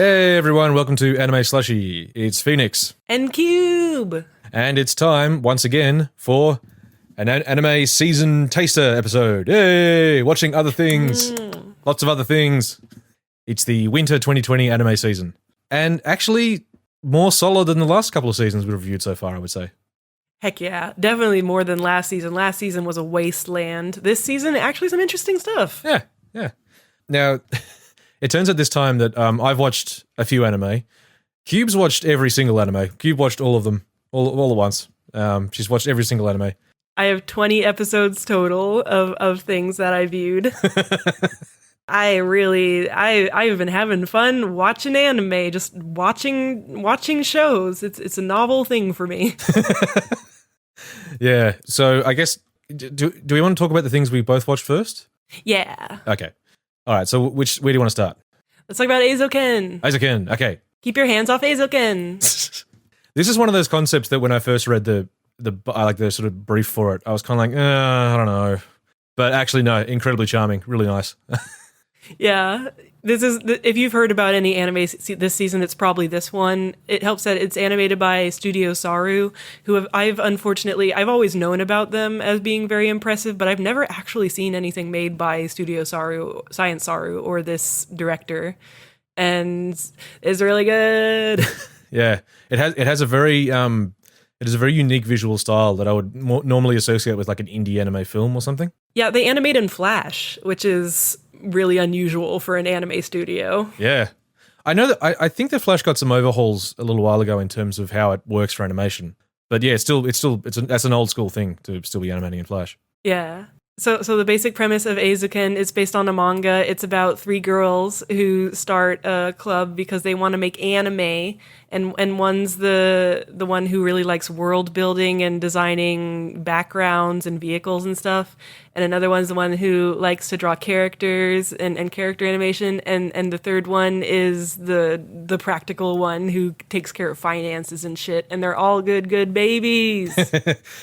Hey everyone, welcome to Anime Slushy. It's Phoenix. And Cube. And it's time, once again, for an anime season taster episode. Hey, watching other things. Lots of other things. It's the winter 2020 anime season. And actually, more solid than the last couple of seasons we've reviewed so far, I would say. Heck yeah. Definitely more than last season. Last season was a wasteland. This season, actually some interesting stuff. Yeah. Now, it turns out this time that I've watched a few anime. Cube's watched every single anime. Cube watched all of them, all at once. She's watched every single anime. I have 20 episodes total of things that I viewed. I've been having fun watching anime, just watching shows. It's a novel thing for me. Yeah, so I guess, do we want to talk about the things we both watched first? Yeah. Okay. All right, so where do you want to start? Let's talk about Eizouken. Eizouken, okay. Keep your hands off Eizouken. This is one of those concepts that when I first read the sort of brief for it, I was kind of like, I don't know. But actually, no, incredibly charming, really nice. Yeah, this is if you've heard about any anime this season, it's probably this one. It helps that it's animated by Studio Saru, who I've always known about them as being very impressive, but I've never actually seen anything made by Studio Saru, Science Saru, or this director, and it's really good. Yeah, it has a very unique visual style that I would normally associate with like an indie anime film or something. Yeah, they animate in Flash, which is really unusual for an anime studio. Yeah. I know that I think that Flash got some overhauls a little while ago in terms of how it works for animation. But yeah, that's an old school thing to still be animating in Flash. Yeah. So the basic premise of Eizouken is based on a manga. It's about 3 girls who start a club because they want to make anime, and one's the one who really likes world building and designing backgrounds and vehicles and stuff, and another one's the one who likes to draw characters and character animation, and the third one is the practical one who takes care of finances and shit, and they're all good babies.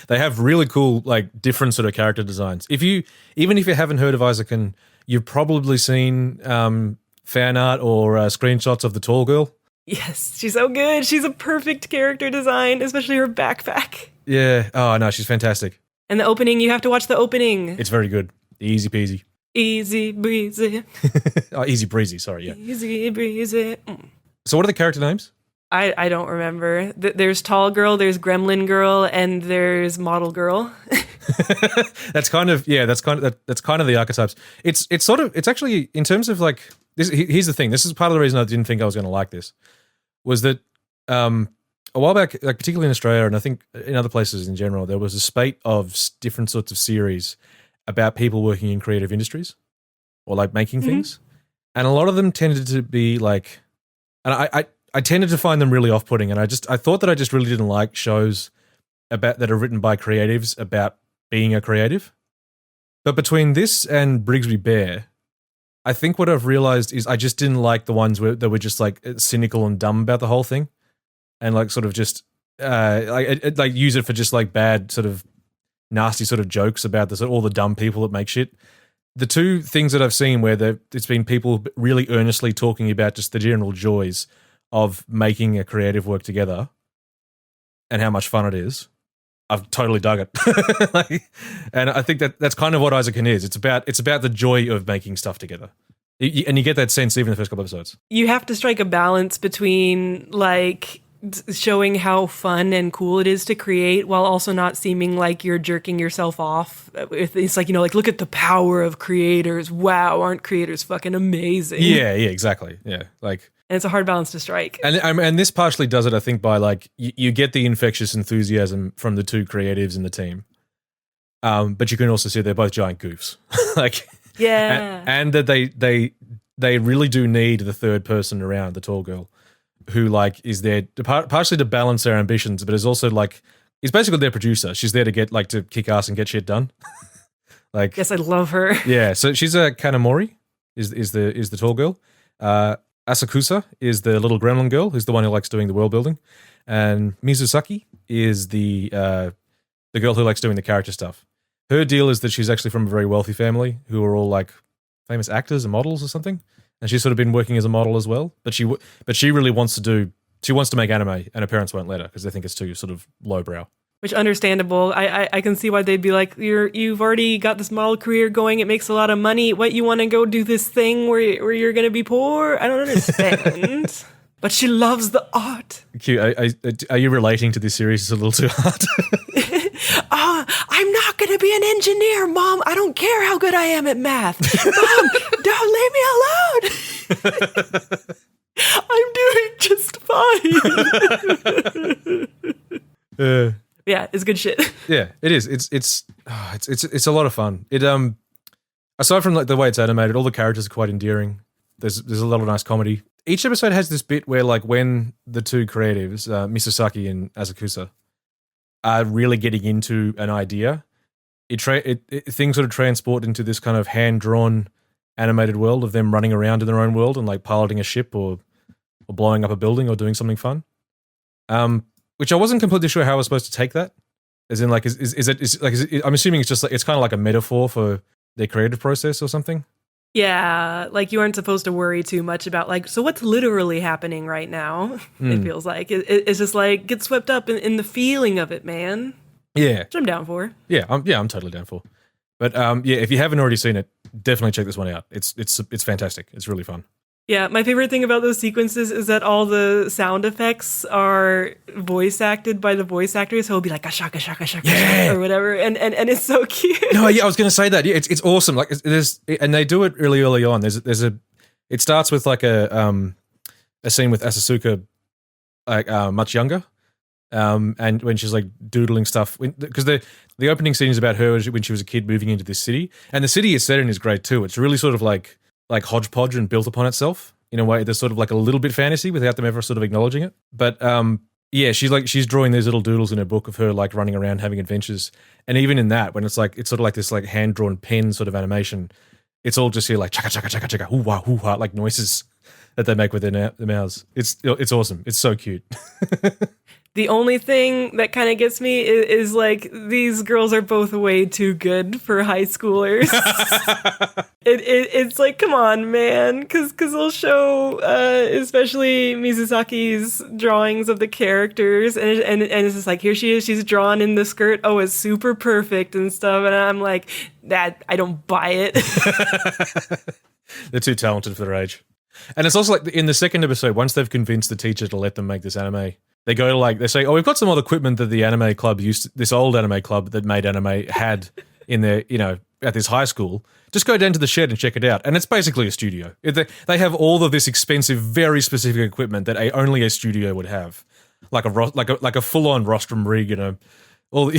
They have really cool, like, different sort of character designs. Even if you haven't heard of Eizouken, you've probably seen fan art or screenshots of the tall girl. Yes, she's so good. She's a perfect character design, especially her backpack. Yeah. Oh, no, she's fantastic. And the opening, you have to watch the opening. It's very good. Easy peasy. Easy breezy. Oh, easy breezy, sorry, yeah. Easy breezy. So what are the character names? I don't remember. There's Tall Girl, there's Gremlin Girl, and there's Model Girl. That's kind of the archetypes. It's actually, in terms of like, here's the thing. This is part of the reason I didn't think I was going to like this, was that a while back, like particularly in Australia, and I think in other places in general, there was a spate of different sorts of series about people working in creative industries or like making things. And a lot of them tended to be like, and I tended to find them really off-putting, and I thought that I just really didn't like shows that are written by creatives about being a creative. But between this and Brigsby Bear, I think what I've realized is I just didn't like the ones that were just like cynical and dumb about the whole thing, and like sort of just like use it for just like bad sort of nasty sort of jokes about all the dumb people that make shit. The two things that I've seen where it's been people really earnestly talking about just the general joys of making a creative work together and how much fun it is, I've totally dug it. And I think that's kind of what Eizouken is. It's about the joy of making stuff together. And you get that sense even in the first couple episodes. You have to strike a balance between like showing how fun and cool it is to create while also not seeming like you're jerking yourself off. It's like, like, look at the power of creators. Wow, aren't creators fucking amazing? Yeah, exactly. Yeah, like... And it's a hard balance to strike. And this partially does it, I think, by like you get the infectious enthusiasm from the two creatives in the team, but you can also see they're both giant goofs. Like, yeah, and that they really do need the third person around, the tall girl, who like is there partially to balance their ambitions, but is also like is basically their producer. She's there to get like to kick ass and get shit done. Like, yes, I love her. Yeah, so she's a Kanamori is the tall girl. Asakusa is the little gremlin girl, who's the one who likes doing the world building, and Mizusaki is the girl who likes doing the character stuff. Her deal is that she's actually from a very wealthy family who are all like famous actors and models or something, and she's sort of been working as a model as well. But she really wants to make anime, and her parents won't let her because they think it's too sort of lowbrow. Which understandable. I can see why they'd be like, you've already got this model career going. It makes a lot of money. What, you want to go do this thing where you're going to be poor? I don't understand. But she loves the art. Q, are you relating to this series? It's a little too hard. I'm not going to be an engineer, Mom. I don't care how good I am at math. Mom, don't leave me alone. I'm doing just fine. Yeah, it's good shit. Yeah, it is. It's a lot of fun. It aside from like the way it's animated, all the characters are quite endearing. There's a lot of nice comedy. Each episode has this bit where like when the two creatives, Misasaki and Asakusa, are really getting into an idea, things sort of transport into this kind of hand-drawn animated world of them running around in their own world and like piloting a ship or blowing up a building or doing something fun. Which I wasn't completely sure how I was supposed to take that. As in, like, I'm assuming it's just like, it's kind of like a metaphor for their creative process or something. Yeah, like you aren't supposed to worry too much about like, so what's literally happening right now? It feels like it's just like get swept up in the feeling of it, man. Yeah, which I'm down for. Yeah, I'm totally down for. But yeah, if you haven't already seen it, definitely check this one out. It's fantastic. It's really fun. Yeah, my favorite thing about those sequences is that all the sound effects are voice acted by the voice actors. So it'll be like a shaka shaka shaka shaka or whatever, and it's so cute. No, yeah, I was going to say that. Yeah, it's awesome. Like and they do it really early on. It starts with like a scene with Asuka, like much younger, and when she's like doodling stuff, because the opening scene is about her when she was a kid moving into this city, and the city is set in is great too. It's really sort of like hodgepodge and built upon itself in a way. There's sort of like a little bit fantasy without them ever sort of acknowledging it. But yeah, she's drawing these little doodles in her book of her like running around having adventures. And even in that, when it's sort of like this like hand drawn pen sort of animation, it's all just here like chaka chaka chaka chaka hoo wah like noises that they make with their mouths. It's awesome. It's so cute. The only thing that kind of gets me is like these girls are both way too good for high schoolers. It's like, come on, man, because they'll show especially Mizusaki's drawings of the characters, and it's just like, here she is, she's drawn in the skirt. Oh, it's super perfect and stuff, and I'm like, that I don't buy it. They're too talented for their age. And it's also like in the second episode, once they've convinced the teacher to let them make this anime, they go to like, they say, oh, we've got some old equipment that the anime club this old anime club that made anime had in their, at this high school. Just go down to the shed and check it out. And it's basically a studio. They have all of this expensive, very specific equipment that only a studio would have. Like a full-on rostrum rig, all the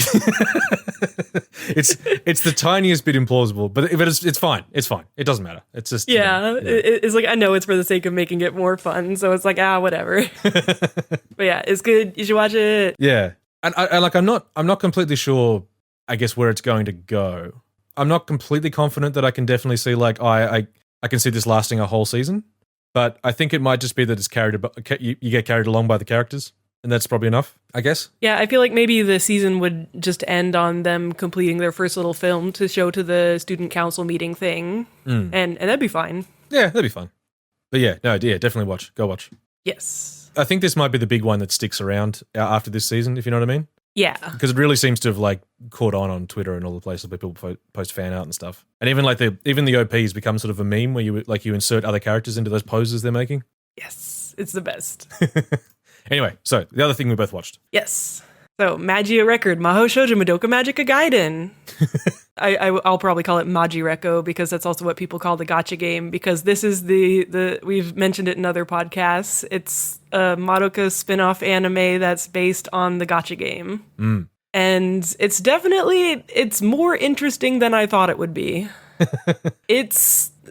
it's the tiniest bit implausible, but it's fine. It's fine. It doesn't matter. It's just It's like, I know it's for the sake of making it more fun, so it's like whatever. But yeah, it's good. You should watch it. Yeah, and I'm not completely sure, I guess, where it's going to go. I'm not completely confident that I can definitely see like I can see this lasting a whole season, but I think it might just be that it's you get carried along by the characters. And that's probably enough, I guess. Yeah, I feel like maybe the season would just end on them completing their first little film to show to the student council meeting thing. And that'd be fine. Yeah, that'd be fun. But yeah, definitely watch. Go watch. Yes. I think this might be the big one that sticks around after this season, if you know what I mean. Yeah. Because it really seems to have like caught on Twitter and all the places where people post fan art and stuff. And even like the OPs become sort of a meme where you insert other characters into those poses they're making. Yes, it's the best. Anyway, so the other thing we both watched. Yes. So, Magia Record, Mahou Shoujo Madoka Magica Gaiden. I'll probably call it Magia Reco because that's also what people call the gacha game, because this is the we've mentioned it in other podcasts. It's a Madoka spin-off anime that's based on the gacha game. And it's more interesting than I thought it would be.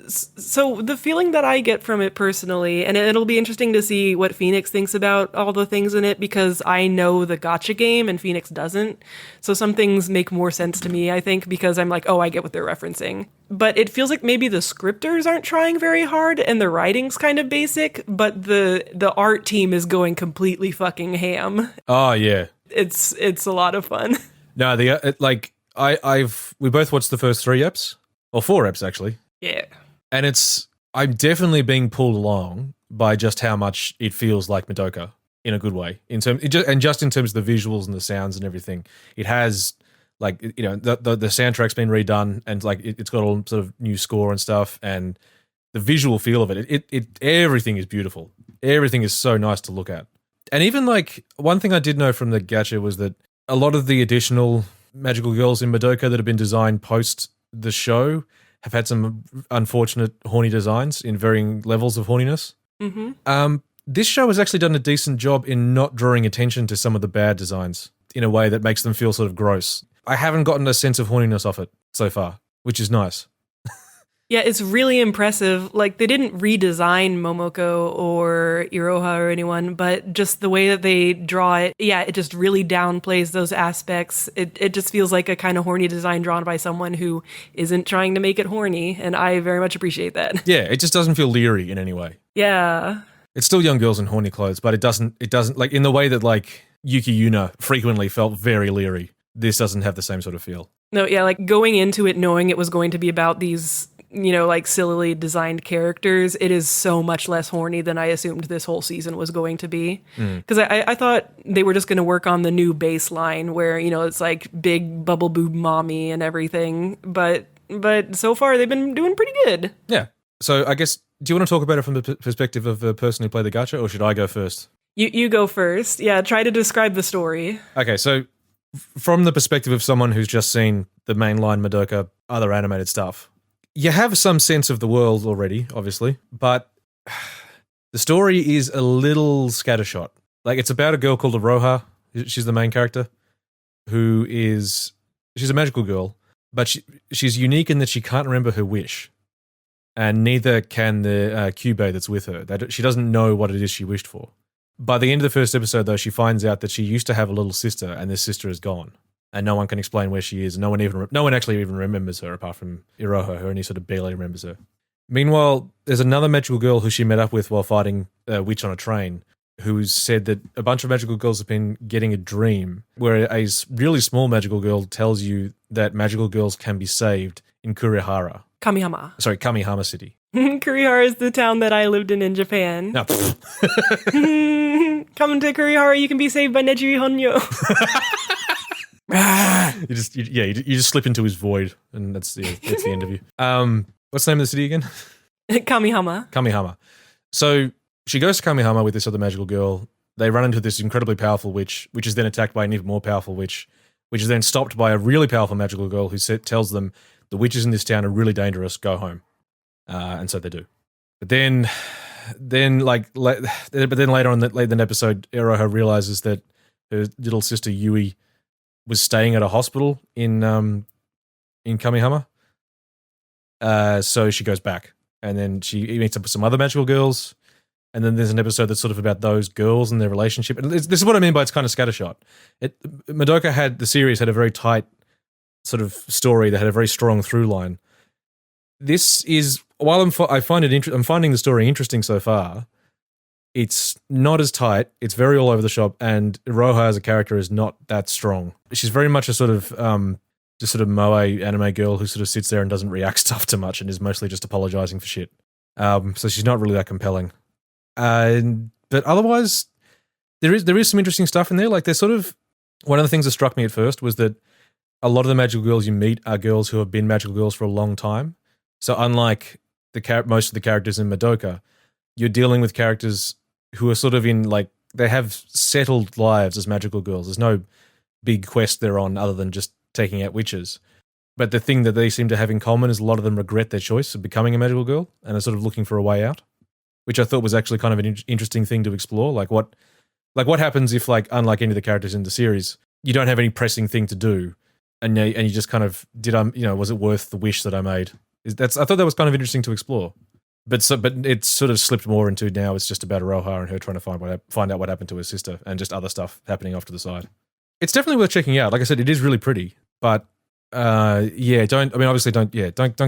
So the feeling that I get from it personally, and it'll be interesting to see what Phoenix thinks about all the things in it, because I know the gacha game and Phoenix doesn't. So some things make more sense to me, I think, because I'm like, oh, I get what they're referencing. But it feels like maybe the scripters aren't trying very hard and the writing's kind of basic, but the art team is going completely fucking ham. Oh, yeah. It's a lot of fun. No, we both watched the first 3 eps, or 4 eps actually. Yeah. And I'm definitely being pulled along by just how much it feels like Madoka in a good way. Just in terms of the visuals and the sounds and everything, it has like the soundtrack's been redone and like it's got all sort of new score and stuff, and the visual feel of it everything is beautiful. Everything is so nice to look at. And even like one thing I did know from the gacha was that a lot of the additional magical girls in Madoka that have been designed post the show have had some unfortunate horny designs in varying levels of horniness. Mm-hmm. This show has actually done a decent job in not drawing attention to some of the bad designs in a way that makes them feel sort of gross. I haven't gotten a sense of horniness off it so far, which is nice. Yeah, it's really impressive. Like, they didn't redesign Momoko or Iroha or anyone, but just the way that they draw it, yeah, it just really downplays those aspects. It just feels like a kind of horny design drawn by someone who isn't trying to make it horny, and I very much appreciate that. Yeah, it just doesn't feel leery in any way. Yeah. It's still young girls in horny clothes, but it doesn't like in the way that like Yuki Yuna frequently felt very leery. This doesn't have the same sort of feel. No, yeah, like going into it knowing it was going to be about these, like sillily designed characters, it is so much less horny than I assumed this whole season was going to be. Because I thought they were just going to work on the new baseline where, it's like big bubble boob mommy and everything. But so far they've been doing pretty good. Yeah. So I guess, do you want to talk about it from the perspective of the person who played the gacha, or should I go first? You go first. Yeah, try to describe the story. Okay, so from the perspective of someone who's just seen the mainline Madoka other animated stuff, you have some sense of the world already, obviously, but the story is a little scattershot. Like, it's about a girl called Iroha. She's the main character, she's a magical girl, but she's unique in that she can't remember her wish, and neither can the Kyubey that's with her. She doesn't know what it is she wished for. By the end of the first episode, though, she finds out that she used to have a little sister, and this sister is gone. And no one can explain where she is. No one actually even remembers her apart from Iroha, who only sort of barely remembers her. Meanwhile, there's another magical girl who she met up with while fighting a witch on a train, who's said that a bunch of magical girls have been getting a dream where a really small magical girl tells you that magical girls can be saved in Kamihama City. Kurihara is the town that I lived in Japan. No. Come to Kurihara, you can be saved by Nejiri Honyo. You just slip into his void, and that's the end of you. What's the name of the city again? Kamihama. So she goes to Kamihama with this other magical girl. They run into this incredibly powerful witch, which is then attacked by an even more powerful witch, which is then stopped by a really powerful magical girl who tells them the witches in this town are really dangerous. Go home, and so they do. But then later on in the episode, Iroha realizes that her little sister Yui was staying at a hospital in Kamihama. So she goes back, and then she meets up with some other magical girls, and then there's an episode that's sort of about those girls and their relationship. And this is what I mean by it's kind of scattershot. The series had a very tight sort of story that had a very strong through line. This is, while I'm finding the story interesting so far, it's not as tight. It's very all over the shop, and Iroha as a character is not that strong. She's very much a sort of just sort of moe anime girl who sort of sits there and doesn't react stuff too much and is mostly just apologizing for shit. So she's not really that compelling. But otherwise, there is some interesting stuff in there. Like, there's sort of one of the things that struck me at first was that a lot of the magical girls you meet are girls who have been magical girls for a long time. So unlike most of the characters in Madoka, you're dealing with characters who are sort of in, like, they have settled lives as magical girls. There's no big quest they're on other than just taking out witches. But the thing that they seem to have in common is a lot of them regret their choice of becoming a magical girl and are sort of looking for a way out, which I thought was actually kind of an interesting thing to explore. Like what happens if, like, unlike any of the characters in the series, you don't have any pressing thing to do, and you just kind of was it worth the wish that I made? I thought that was kind of interesting to explore. But it's sort of slipped more into now it's just about Iroha and her trying to find out what happened to her sister and just other stuff happening off to the side. It's definitely worth checking out. Like I said, it is really pretty, but don't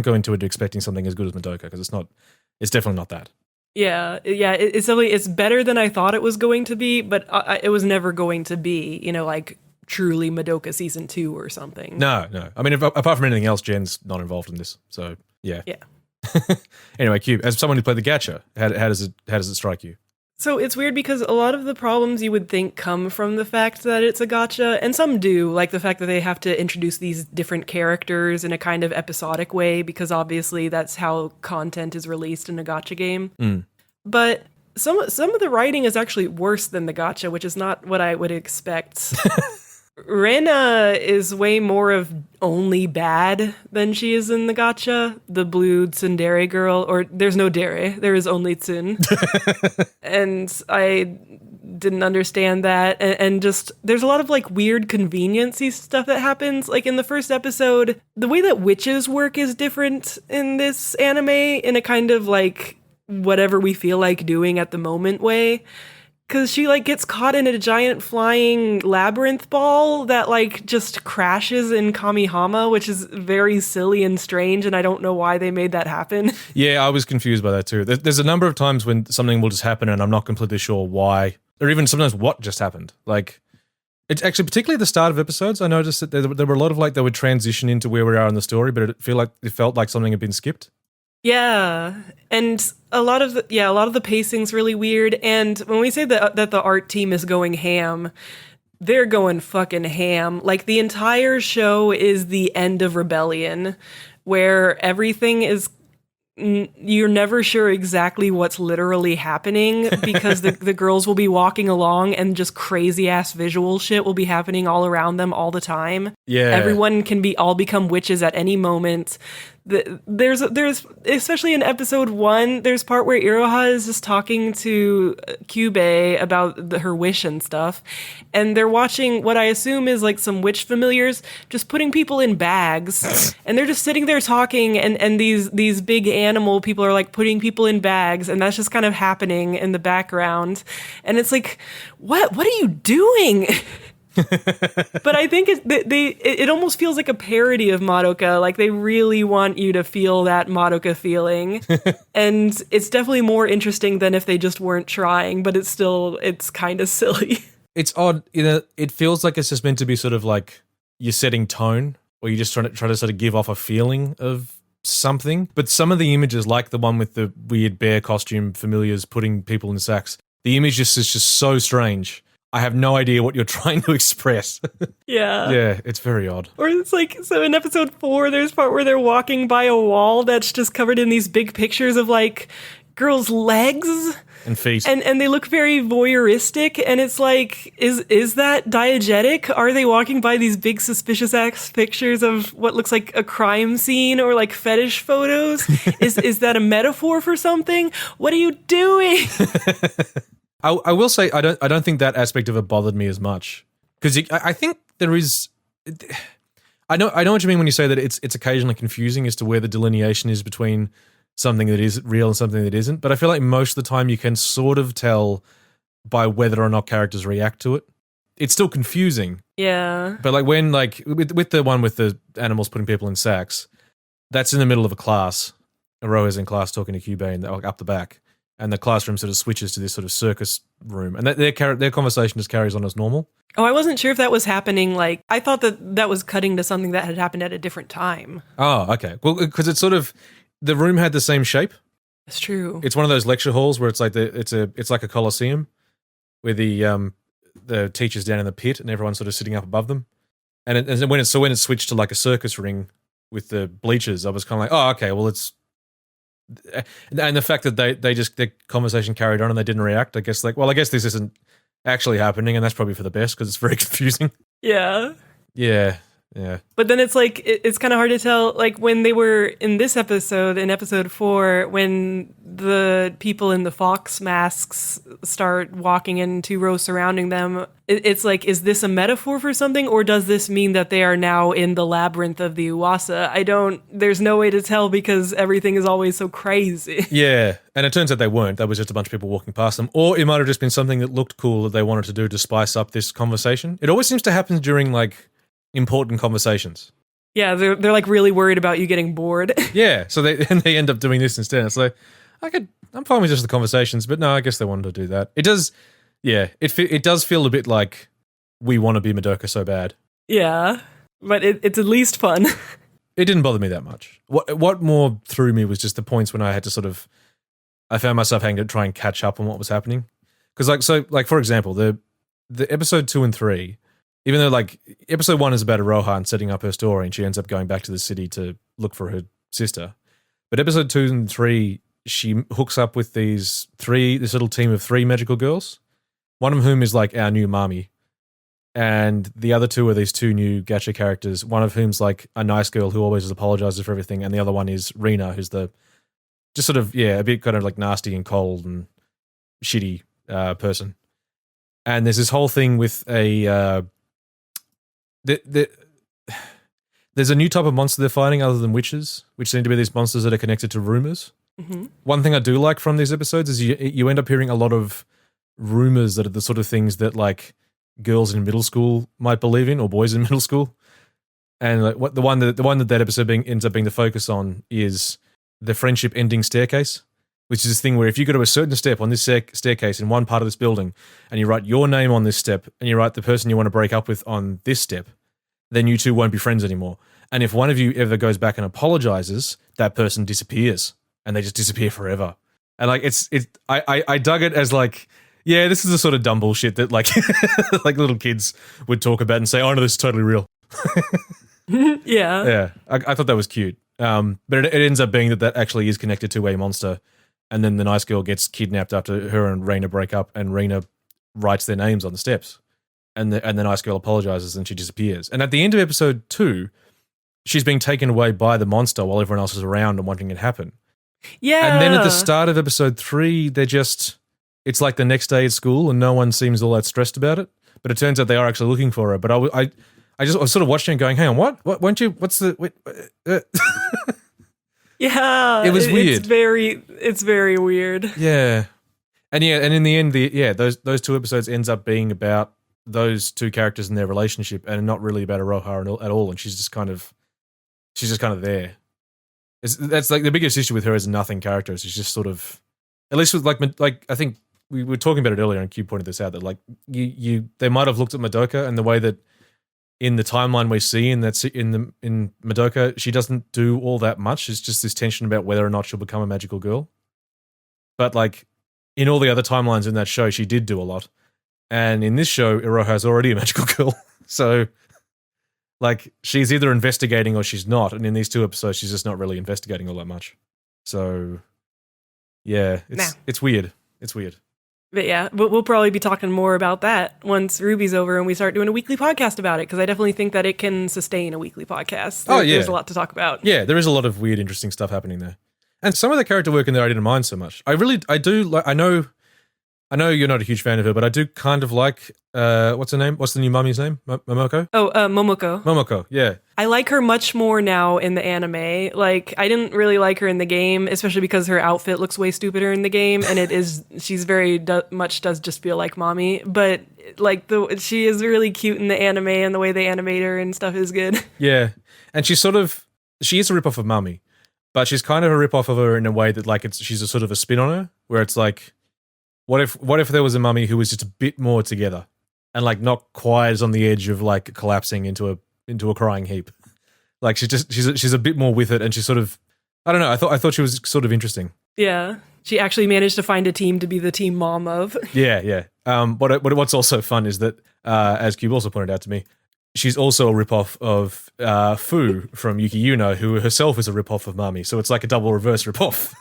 go into it expecting something as good as Madoka, because it's definitely not that. Yeah, it's better than I thought it was going to be, but it was never going to be, like truly Madoka season 2 or something. No. I mean, apart from anything else, Jen's not involved in this, so yeah. Yeah. Anyway, Cube, as someone who played the gacha, how does it strike you? So it's weird because a lot of the problems you would think come from the fact that it's a gacha, and some do, like the fact that they have to introduce these different characters in a kind of episodic way, because obviously that's how content is released in a gacha game. But some of the writing is actually worse than the gacha, which is not what I would expect. Rena is way more of only bad than she is in the gacha. The blue tsundere girl, or there's no dere, there is only tsun. And I didn't understand that. And just, there's a lot of like weird convenience-y stuff that happens. Like in the first episode, the way that witches work is different in this anime in a kind of like whatever we feel like doing at the moment way. Because she, like, gets caught in a giant flying labyrinth ball that, like, just crashes in Kamihama, which is very silly and strange, and I don't know why they made that happen. Yeah, I was confused by that, too. There's a number of times when something will just happen and I'm not completely sure why, or even sometimes what just happened. Like, it's actually, particularly at the start of episodes, I noticed that there were a lot of, like, they would transition into where we are in the story, but it felt like something had been skipped. Yeah, and a lot of the pacing's really weird, and when we say that the art team is going ham, they're going fucking ham. Like, the entire show is the end of Rebellion, where everything is, you're never sure exactly what's literally happening, because the girls will be walking along and just crazy ass visual shit will be happening all around them all the time. Yeah, everyone can all become witches at any moment. There's especially in episode 1, there's part where Iroha is just talking to Kyubei about her wish and stuff, and they're watching what I assume is like some witch familiars just putting people in bags, and they're just sitting there talking, and these big animal people are like putting people in bags, and that's just kind of happening in the background, and it's like, what are you doing? But I think it almost feels like a parody of Madoka. Like, they really want you to feel that Madoka feeling. And it's definitely more interesting than if they just weren't trying, but it's kind of silly. It's odd, it feels like it's just meant to be sort of like you're setting tone, or you're just trying to sort of give off a feeling of something. But some of the images, like the one with the weird bear costume familiars putting people in sacks, the image is just so strange. I have no idea what you're trying to express. Yeah. Yeah, it's very odd. Or it's like, so in episode 4, there's part where they're walking by a wall that's just covered in these big pictures of like girls' legs and feet. And they look very voyeuristic, and it's like, is that diegetic? Are they walking by these big suspicious ass pictures of what looks like a crime scene or like fetish photos? Is that a metaphor for something? What are you doing? I will say I don't think that aspect of it bothered me as much, because I think there is. I know what you mean when you say that it's occasionally confusing as to where the delineation is between something that is real and something that isn't. But I feel like most of the time you can sort of tell by whether or not characters react to it. It's still confusing. Yeah. But like when with the one with the animals putting people in sacks, that's in the middle of a class. Aroha's in class talking to Kyubei and up the back. And the classroom sort of switches to this sort of circus room. And their conversation just carries on as normal. Oh, I wasn't sure if that was happening. Like, I thought that was cutting to something that had happened at a different time. Oh, okay. Well, because it's sort of, the room had the same shape. That's true. It's one of those lecture halls where it's like it's like a coliseum, where the teacher's down in the pit and everyone's sort of sitting up above them. And when it switched to like a circus ring with the bleachers, I was kind of like, oh, okay, well, it's. And the fact that their conversation carried on and they didn't react, I guess this isn't actually happening, and that's probably for the best because it's very confusing. Yeah. Yeah. But then it's like, it's kind of hard to tell, like when they were in this episode, in episode 4, when the people in the fox masks start walking in 2 rows surrounding them, it's like, is this a metaphor for something, or does this mean that they are now in the labyrinth of the Uwasa? There's no way to tell because everything is always so crazy. Yeah, and it turns out they weren't. That was just a bunch of people walking past them. Or it might have just been something that looked cool that they wanted to do to spice up this conversation. It always seems to happen during, like, important conversations. Yeah, they're like really worried about you getting bored. Yeah, so they end up doing this instead. It's like, I'm fine with just the conversations, but no, I guess they wanted to do that. It does, yeah, it does feel a bit like we want to be Madoka so bad. Yeah, but it's at least fun. It didn't bother me that much. What more threw me was just the points when I had to sort of, I found myself having to try and catch up on what was happening. Because for example, the episode 2 and 3, even though like episode 1 is about Aroha and setting up her story, and she ends up going back to the city to look for her sister, but episode 2 and 3, she hooks up with this little team of 3 magical girls, one of whom is like our new Mami. And the other 2 are these 2 new gacha characters, one of whom's like a nice girl who always apologizes for everything, and the other one is Rina, who's the just sort of, a bit kind of like nasty and cold and shitty person. And there's this whole thing with there's a new type of monster they're fighting other than witches, which seem to be these monsters that are connected to rumors. Mm-hmm. One thing I do like from these episodes is you end up hearing a lot of rumors that are the sort of things that like girls in middle school might believe in, or boys in middle school. And like the one that episode ends up being the focus on is the friendship ending staircase, which is this thing where if you go to a certain step on this staircase in one part of this building, and you write your name on this step, and you write the person you want to break up with on this step, then you two won't be friends anymore. And if one of you ever goes back and apologizes, that person disappears, and they just disappear forever. And like I dug it as like, yeah, this is the sort of dumb bullshit that like like little kids would talk about and say, oh no, this is totally real. Yeah. I thought that was cute. But it ends up being that actually is connected to a monster, and then the nice girl gets kidnapped after her and Rena break up, and Rena writes their names on the steps, and the nice girl apologizes and she disappears. And at the end of episode 2, she's being taken away by the monster while everyone else is around and watching it happen. Yeah. And then at the start of episode 3, it's like the next day at school and no one seems all that stressed about it. But it turns out they are actually looking for her. But I was sort of watching and going, hang on, what? Won't you? What's the? Yeah, it was weird. It's very weird. Yeah, and in the end, those 2 episodes ends up being about those 2 characters and their relationship, and not really about Aroha at all. And she's just kind of there. That's like the biggest issue with her is nothing character. She's just sort of, at least with like I think we were talking about it earlier, and Q pointed this out that like they might have looked at Madoka and the way that in the timeline we see in Madoka, she doesn't do all that much. It's just this tension about whether or not she'll become a magical girl. But like in all the other timelines in that show, she did do a lot. And in this show, Iroha is already a magical girl. So like she's either investigating or she's not. And in these 2 episodes, she's just not really investigating all that much. So yeah, it's weird. It's weird. But yeah, we'll probably be talking more about that once Ruby's over and we start doing a weekly podcast about it, because I definitely think that it can sustain a weekly podcast. There's a lot to talk about. Yeah, there is a lot of weird, interesting stuff happening there. And some of the character work in there I didn't mind so much. I know you're not a huge fan of her, but I do kind of like, what's her name? What's the new mummy's name? Momoko? Oh, Momoko. Momoko, yeah. I like her much more now in the anime. Like, I didn't really like her in the game, especially because her outfit looks way stupider in the game, and she's very much does just feel like mommy. But like she is really cute in the anime, and the way they animate her and stuff is good. Yeah, and she is a ripoff of Mummy, but she's kind of a ripoff of her in a way that like she's a sort of a spin on her, where it's like, what if there was a Mummy who was just a bit more together and like not quite as on the edge of like collapsing into a crying heap. Like she's a bit more with it, and she's sort of, I don't know, I thought she was sort of interesting. Yeah. She actually managed to find a team to be the team mom of. Yeah. But what's also fun is that, as Cube also pointed out to me, she's also a ripoff of Fu from Yuki Yuno, who herself is a ripoff of Mami. So it's like a double reverse ripoff.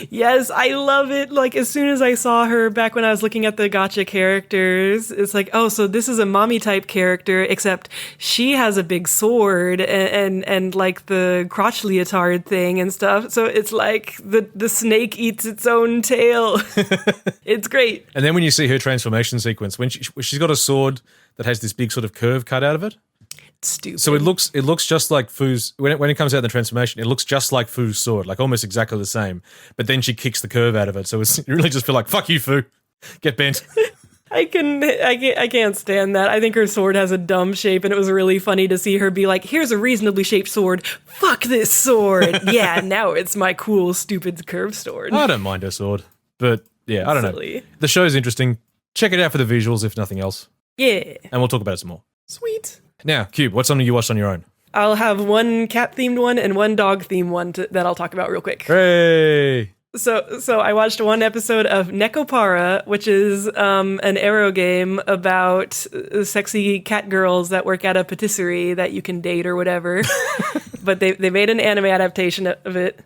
Yes, I love it. Like, as soon as I saw her back when I was looking at the gacha characters, it's like, oh, so this is a Mami type character, except she has a big sword and like the crotch leotard thing and stuff. So it's like the snake eats its own tail. It's great. And then when you see her transformation sequence, when she's got a sword that has this big sort of curve cut out of it. Stupid. So it looks just like Fu's, when it comes out in the transformation, it looks just like Fu's sword, like almost exactly the same. But then she kicks the curve out of it, so you really just feel like, fuck you, Fu, get bent. I can't stand that. I think her sword has a dumb shape, and it was really funny to see her be like, here's a reasonably shaped sword. Fuck this sword. Yeah, now it's my cool, stupid curved sword. I don't mind her sword, but yeah, I don't know. The show's interesting. Check it out for the visuals, if nothing else. Yeah. And we'll talk about it some more. Sweet. Now, Cube, what's something you watched on your own? I'll have one cat-themed one and one dog-themed one that I'll talk about real quick. Hooray! So I watched one episode of Nekopara, which is an Arrow game about sexy cat girls that work at a patisserie that you can date or whatever. But they made an anime adaptation of it.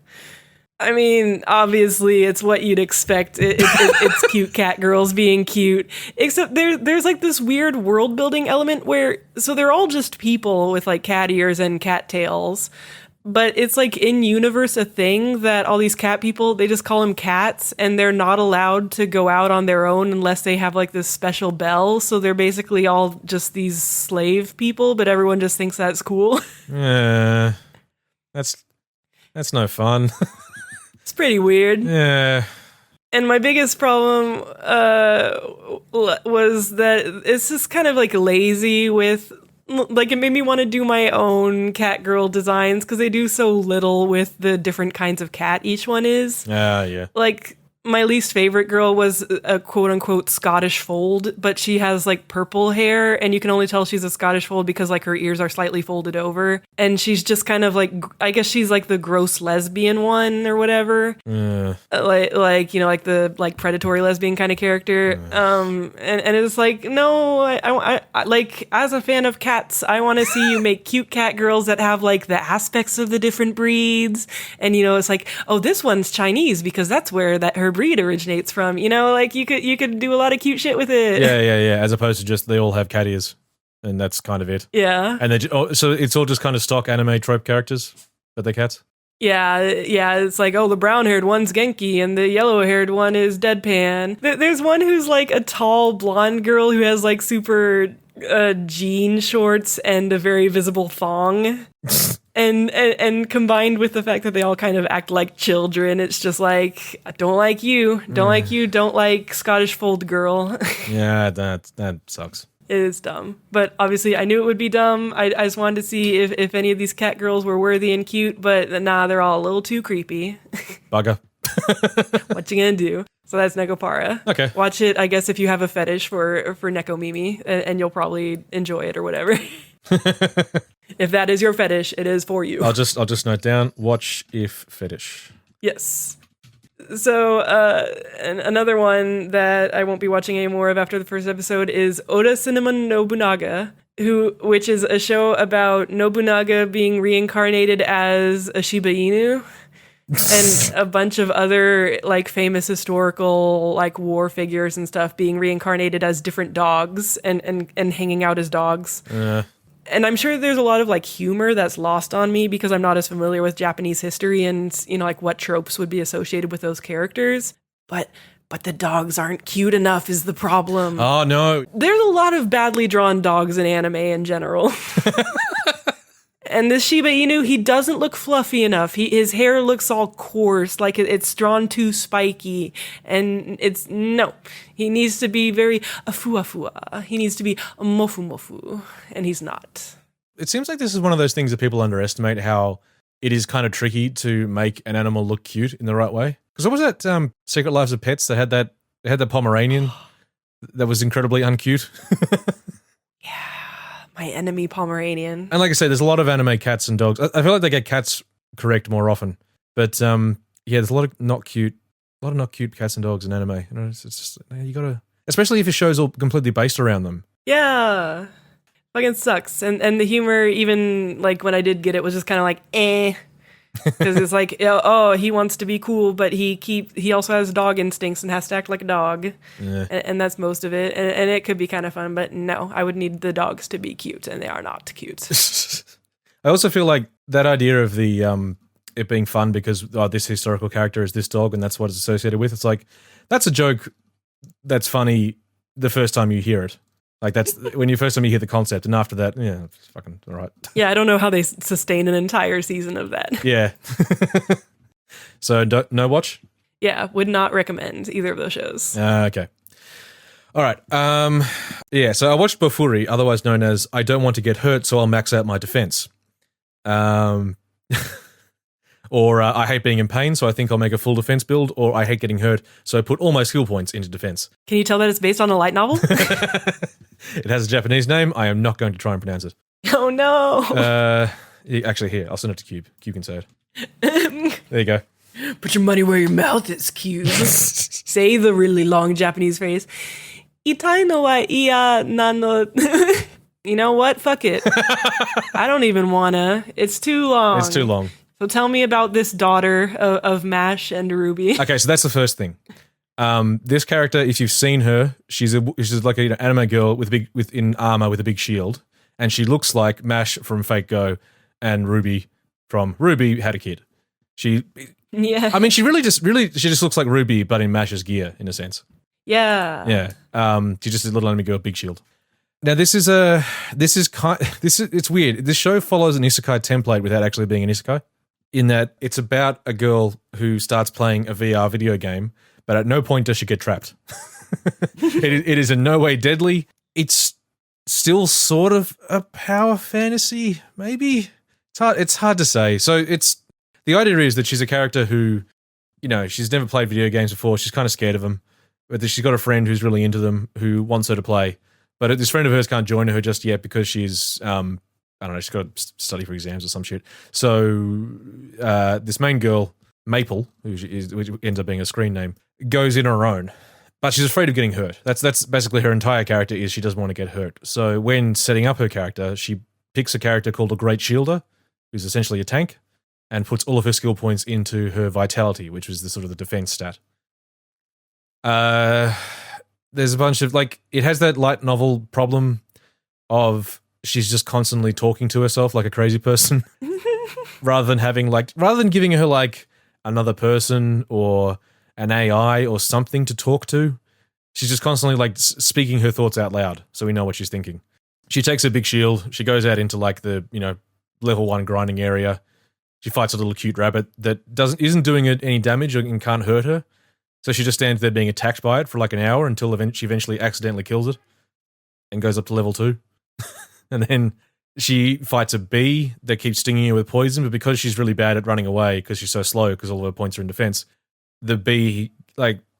I mean, obviously, it's what you'd expect. It's cute cat girls being cute. Except there's like this weird world building element where, so they're all just people with like cat ears and cat tails. But it's like in universe a thing that all these cat people, they just call them cats and they're not allowed to go out on their own unless they have like this special bell. So they're basically all just these slave people, but everyone just thinks that's cool. Yeah, that's no fun. It's pretty weird. Yeah. And my biggest problem was that it's just kind of like lazy with, like, it made me want to do my own cat girl designs because they do so little with the different kinds of cat each one is. Yeah. Like, my least favorite girl was a quote-unquote Scottish fold, but she has, like, purple hair, and you can only tell she's a Scottish fold because, like, her ears are slightly folded over. And she's just kind of, like, I guess she's, like, the gross lesbian one or whatever. Like you know, like, the, like, predatory lesbian kind of character. And it's like, no, I like, as a fan of cats, I want to see you make cute cat girls that have, like, the aspects of the different breeds. And, you know, it's like, oh, this one's Chinese because that's where her breed originates from, you know, like you could do a lot of cute shit with it. Yeah. As opposed to just they all have cat ears, and that's kind of it. Yeah. And so it's all just kind of stock anime trope characters, but they're cats. Yeah. It's like, oh, the brown-haired one's Genki, and the yellow-haired one is Deadpan. There's one who's like a tall blonde girl who has like super jean shorts and a very visible thong. And combined with the fact that they all kind of act like children, it's just like, I don't like you, don't like Scottish fold girl. Yeah, that sucks. It is dumb. But obviously I knew it would be dumb. I just wanted to see if any of these cat girls were worthy and cute, but nah, they're all a little too creepy. Bugger. What you gonna do? So that's Nekopara. Okay. Watch it, I guess, if you have a fetish for Neko Mimi, and you'll probably enjoy it or whatever. If that is your fetish, it is for you. I'll just note down, watch if fetish. Yes. So another one that I won't be watching any more of after the first episode is Oda Cinnamon Nobunaga, which is a show about Nobunaga being reincarnated as a Shiba Inu. And a bunch of other like famous historical like war figures and stuff being reincarnated as different dogs and hanging out as dogs. And I'm sure there's a lot of like humor that's lost on me because I'm not as familiar with Japanese history and, you know, like what tropes would be associated with those characters. But the dogs aren't cute enough is the problem. Oh, no. There's a lot of badly drawn dogs in anime in general. And this Shiba Inu, he doesn't look fluffy enough. His hair looks all coarse, like it's drawn too spiky. And he needs to be very afua. He needs to be mofu. And he's not. It seems like this is one of those things that people underestimate, how it is kind of tricky to make an animal look cute in the right way. Because what was that Secret Lives of Pets? They had the Pomeranian that was incredibly uncute. Yeah. My enemy Pomeranian. And like I said, there's a lot of anime cats and dogs. I feel like they get cats correct more often. But yeah, there's a lot of not cute cats and dogs in anime. You know, it's just, you gotta, especially if your show's all completely based around them. Yeah. Fucking sucks. And the humor, even like when I did get it, was just kind of like, eh. Because it's like, oh, he wants to be cool, but he also has dog instincts and has to act like a dog. Yeah. And that's most of it. And it could be kind of fun, but no, I would need the dogs to be cute, and they are not cute. I also feel like that idea of the it being fun because this historical character is this dog and that's what it's associated with. It's like, that's a joke that's funny the first time you hear it. Like, that's when you first time you hear the concept, and after that, yeah, it's fucking all right. Yeah, I don't know how they sustain an entire season of that. Yeah. So, no watch? Yeah, would not recommend either of those shows. Okay. All right. Yeah, so I watched Bofuri, otherwise known as I Don't Want to Get Hurt, so I'll max out my defense. Or I hate being in pain, so I think I'll make a full defense build, or I hate getting hurt, so I put all my skill points into defense. Can you tell that it's based on a light novel? It has a Japanese name. I am not going to try and pronounce it. Oh, no. Actually, here, I'll send it to Cube. Cube can say it. There you go. Put your money where your mouth is, Cube. Say the really long Japanese phrase. Itai no wa iya nano. You know what? Fuck it. I don't even wanna. It's too long. It's too long. So tell me about this daughter of Mash and Ruby. Okay, so that's the first thing. This character, if you've seen her, she's like an anime girl in armor with a big shield, and she looks like Mash from Fate Go and Ruby from Ruby Had a Kid. Yeah. I mean, she just looks like Ruby, but in Mash's gear, in a sense. Yeah. Yeah. She's just a little enemy girl, big shield. Now, it's weird. This show follows an isekai template without actually being an isekai, in that it's about a girl who starts playing a VR video game, but at no point does she get trapped. It is in no way deadly. It's still sort of a power fantasy, maybe. It's hard to say. So the idea is that she's a character who, she's never played video games before. She's kind of scared of them, but she's got a friend who's really into them who wants her to play. But this friend of hers can't join her just yet because she's, I don't know, she's got to study for exams or some shit. So this main girl, Maple, which ends up being a screen name, goes in on her own. But she's afraid of getting hurt. That's basically her entire character is she doesn't want to get hurt. So when setting up her character, she picks a character called a Great Shielder, who's essentially a tank, and puts all of her skill points into her vitality, which was the sort of the defense stat. There's a bunch of, it has that light novel problem of she's just constantly talking to herself like a crazy person rather than giving her another person or an AI or something to talk to. She's just constantly speaking her thoughts out loud, so we know what she's thinking. She takes her big shield. She goes out into the level 1 grinding area. She fights a little cute rabbit that isn't doing it any damage and can't hurt her. So she just stands there being attacked by it for an hour until she eventually accidentally kills it and goes up to level 2. And then she fights a bee that keeps stinging her with poison, but because she's really bad at running away because she's so slow because all of her points are in defense, the bee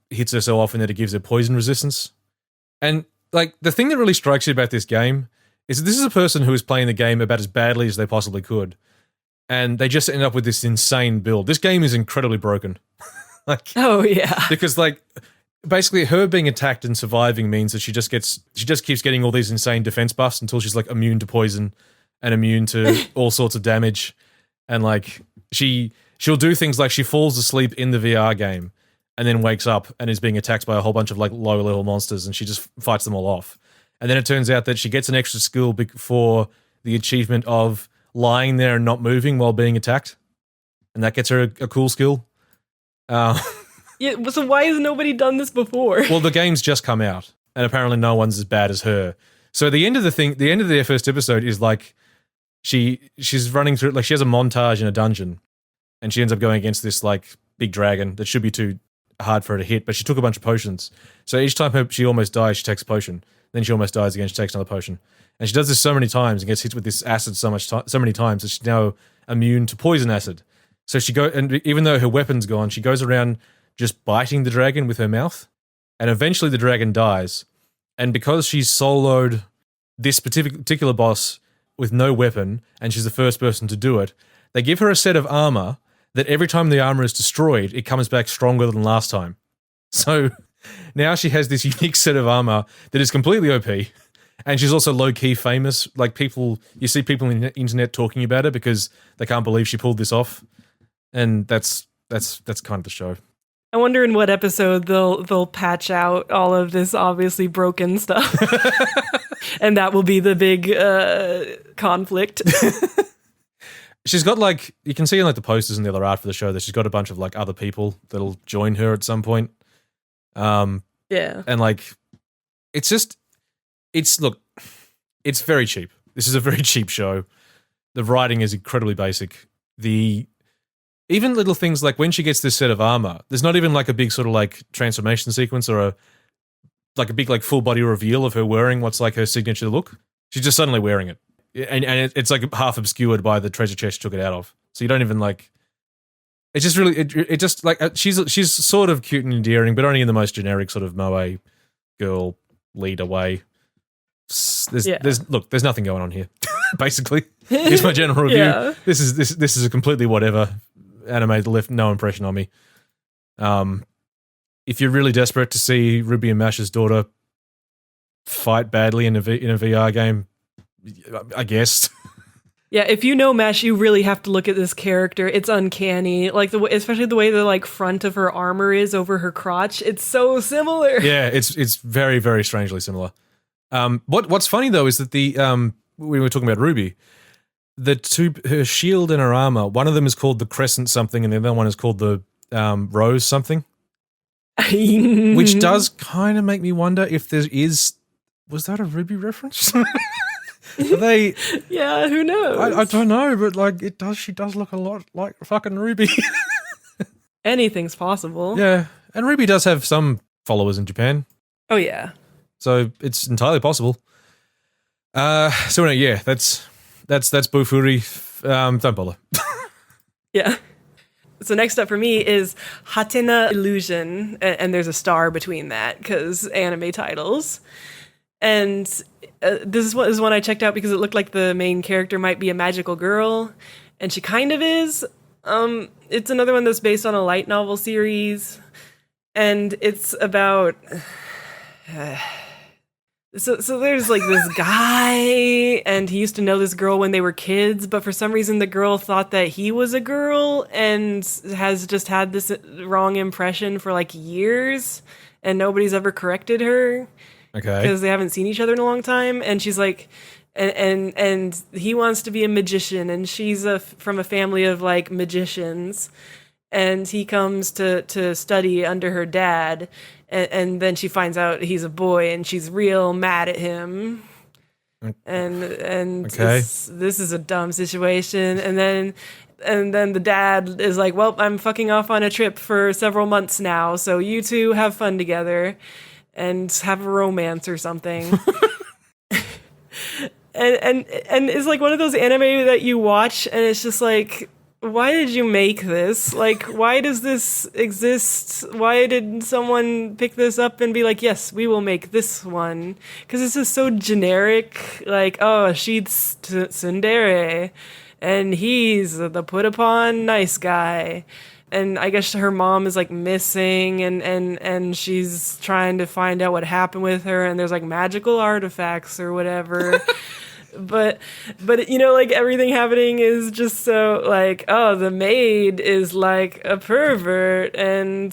hits her so often that it gives her poison resistance. And the thing that really strikes you about this game is that this is a person who is playing the game about as badly as they possibly could. And they just end up with this insane build. This game is incredibly broken. Oh yeah. Because basically her being attacked and surviving means that she just keeps getting all these insane defense buffs until she's immune to poison and immune to all sorts of damage. And she'll do things like she falls asleep in the VR game and then wakes up and is being attacked by a whole bunch of lower level monsters, and she just fights them all off. And then it turns out that she gets an extra skill for the achievement of lying there and not moving while being attacked. And that gets her a cool skill. Yeah, so why has nobody done this before? Well, the game's just come out, and apparently no one's as bad as her. So the end of their first episode is she's running through, she has a montage in a dungeon, and she ends up going against this big dragon that should be too hard for her to hit, but she took a bunch of potions. So each time she almost dies, she takes a potion. Then she almost dies again, she takes another potion. And she does this so many times and gets hit with this acid so many times that she's now immune to poison acid. So and even though her weapon's gone, she goes around just biting the dragon with her mouth, and eventually the dragon dies. And because she's soloed this particular boss with no weapon, and she's the first person to do it, they give her a set of armor that every time the armor is destroyed, it comes back stronger than last time. So now she has this unique set of armor that is completely OP, and she's also low-key famous. You see people on the internet talking about her because they can't believe she pulled this off. And that's kind of the show. I wonder in what episode they'll patch out all of this obviously broken stuff. And that will be the big conflict. She's got you can see in the posters and the other art for the show that she's got a bunch of other people that'll join her at some point. Yeah. And it's very cheap. This is a very cheap show. The writing is incredibly basic. Even little things when she gets this set of armor, there's not even a big sort of transformation sequence or a big full body reveal of her wearing what's her signature look. She's just suddenly wearing it. And it's half obscured by the treasure chest she took it out of. So you don't even it's just really, it just she's sort of cute and endearing, but only in the most generic sort of moe girl leader way. There's nothing going on here. Basically, here's my general review. Yeah. This is a completely whatever anime that left no impression on me. If you're really desperate to see Ruby and Mash's daughter fight badly in a VR game, I guess. Yeah, if you know Mash, you really have to look at this character. It's uncanny, like especially the way the like front of her armor is over her crotch. It's so similar. Yeah, it's very, very strangely similar. What's funny though is that we were talking about Ruby, her shield and her armor. One of them is called the Crescent something, and the other one is called the Rose something, which does kind of make me wonder if was that a Ruby reference? Are they? Yeah, who knows? I don't know, but like she does look a lot like fucking Ruby. Anything's possible. Yeah, and Ruby does have some followers in Japan. Oh yeah. So it's entirely possible. So anyway, yeah, that's Bofuri. Don't bother. Yeah. So next up for me is Hatena Illusion, and there's a star between that because anime titles. And this is one I checked out because it looked like the main character might be a magical girl, and she kind of is. It's another one that's based on a light novel series, and it's about. So there's like this guy, and he used to know this girl when they were kids, but for some reason the girl thought that he was a girl and has just had this wrong impression for like years, and nobody's ever corrected her. Okay. Because they haven't seen each other in a long time, and she's like, and he wants to be a magician, and she's from a family of like magicians, and he comes to study under her dad, and then she finds out he's a boy, and she's real mad at him, and okay. this is a dumb situation, and then the dad is like, well, I'm fucking off on a trip for several months now, so you two have fun together and have a romance or something. and it's like one of those anime that you watch and it's just like, why did you make this? Like, why does this exist? Why did someone pick this up and be like, yes, we will make this one? Because this is so generic. Like, oh, she's tsundere and he's the put upon nice guy. And I guess her mom is like missing and she's trying to find out what happened with her, and there's like magical artifacts or whatever. but you know, like everything happening is just so like, oh, the maid is like a pervert and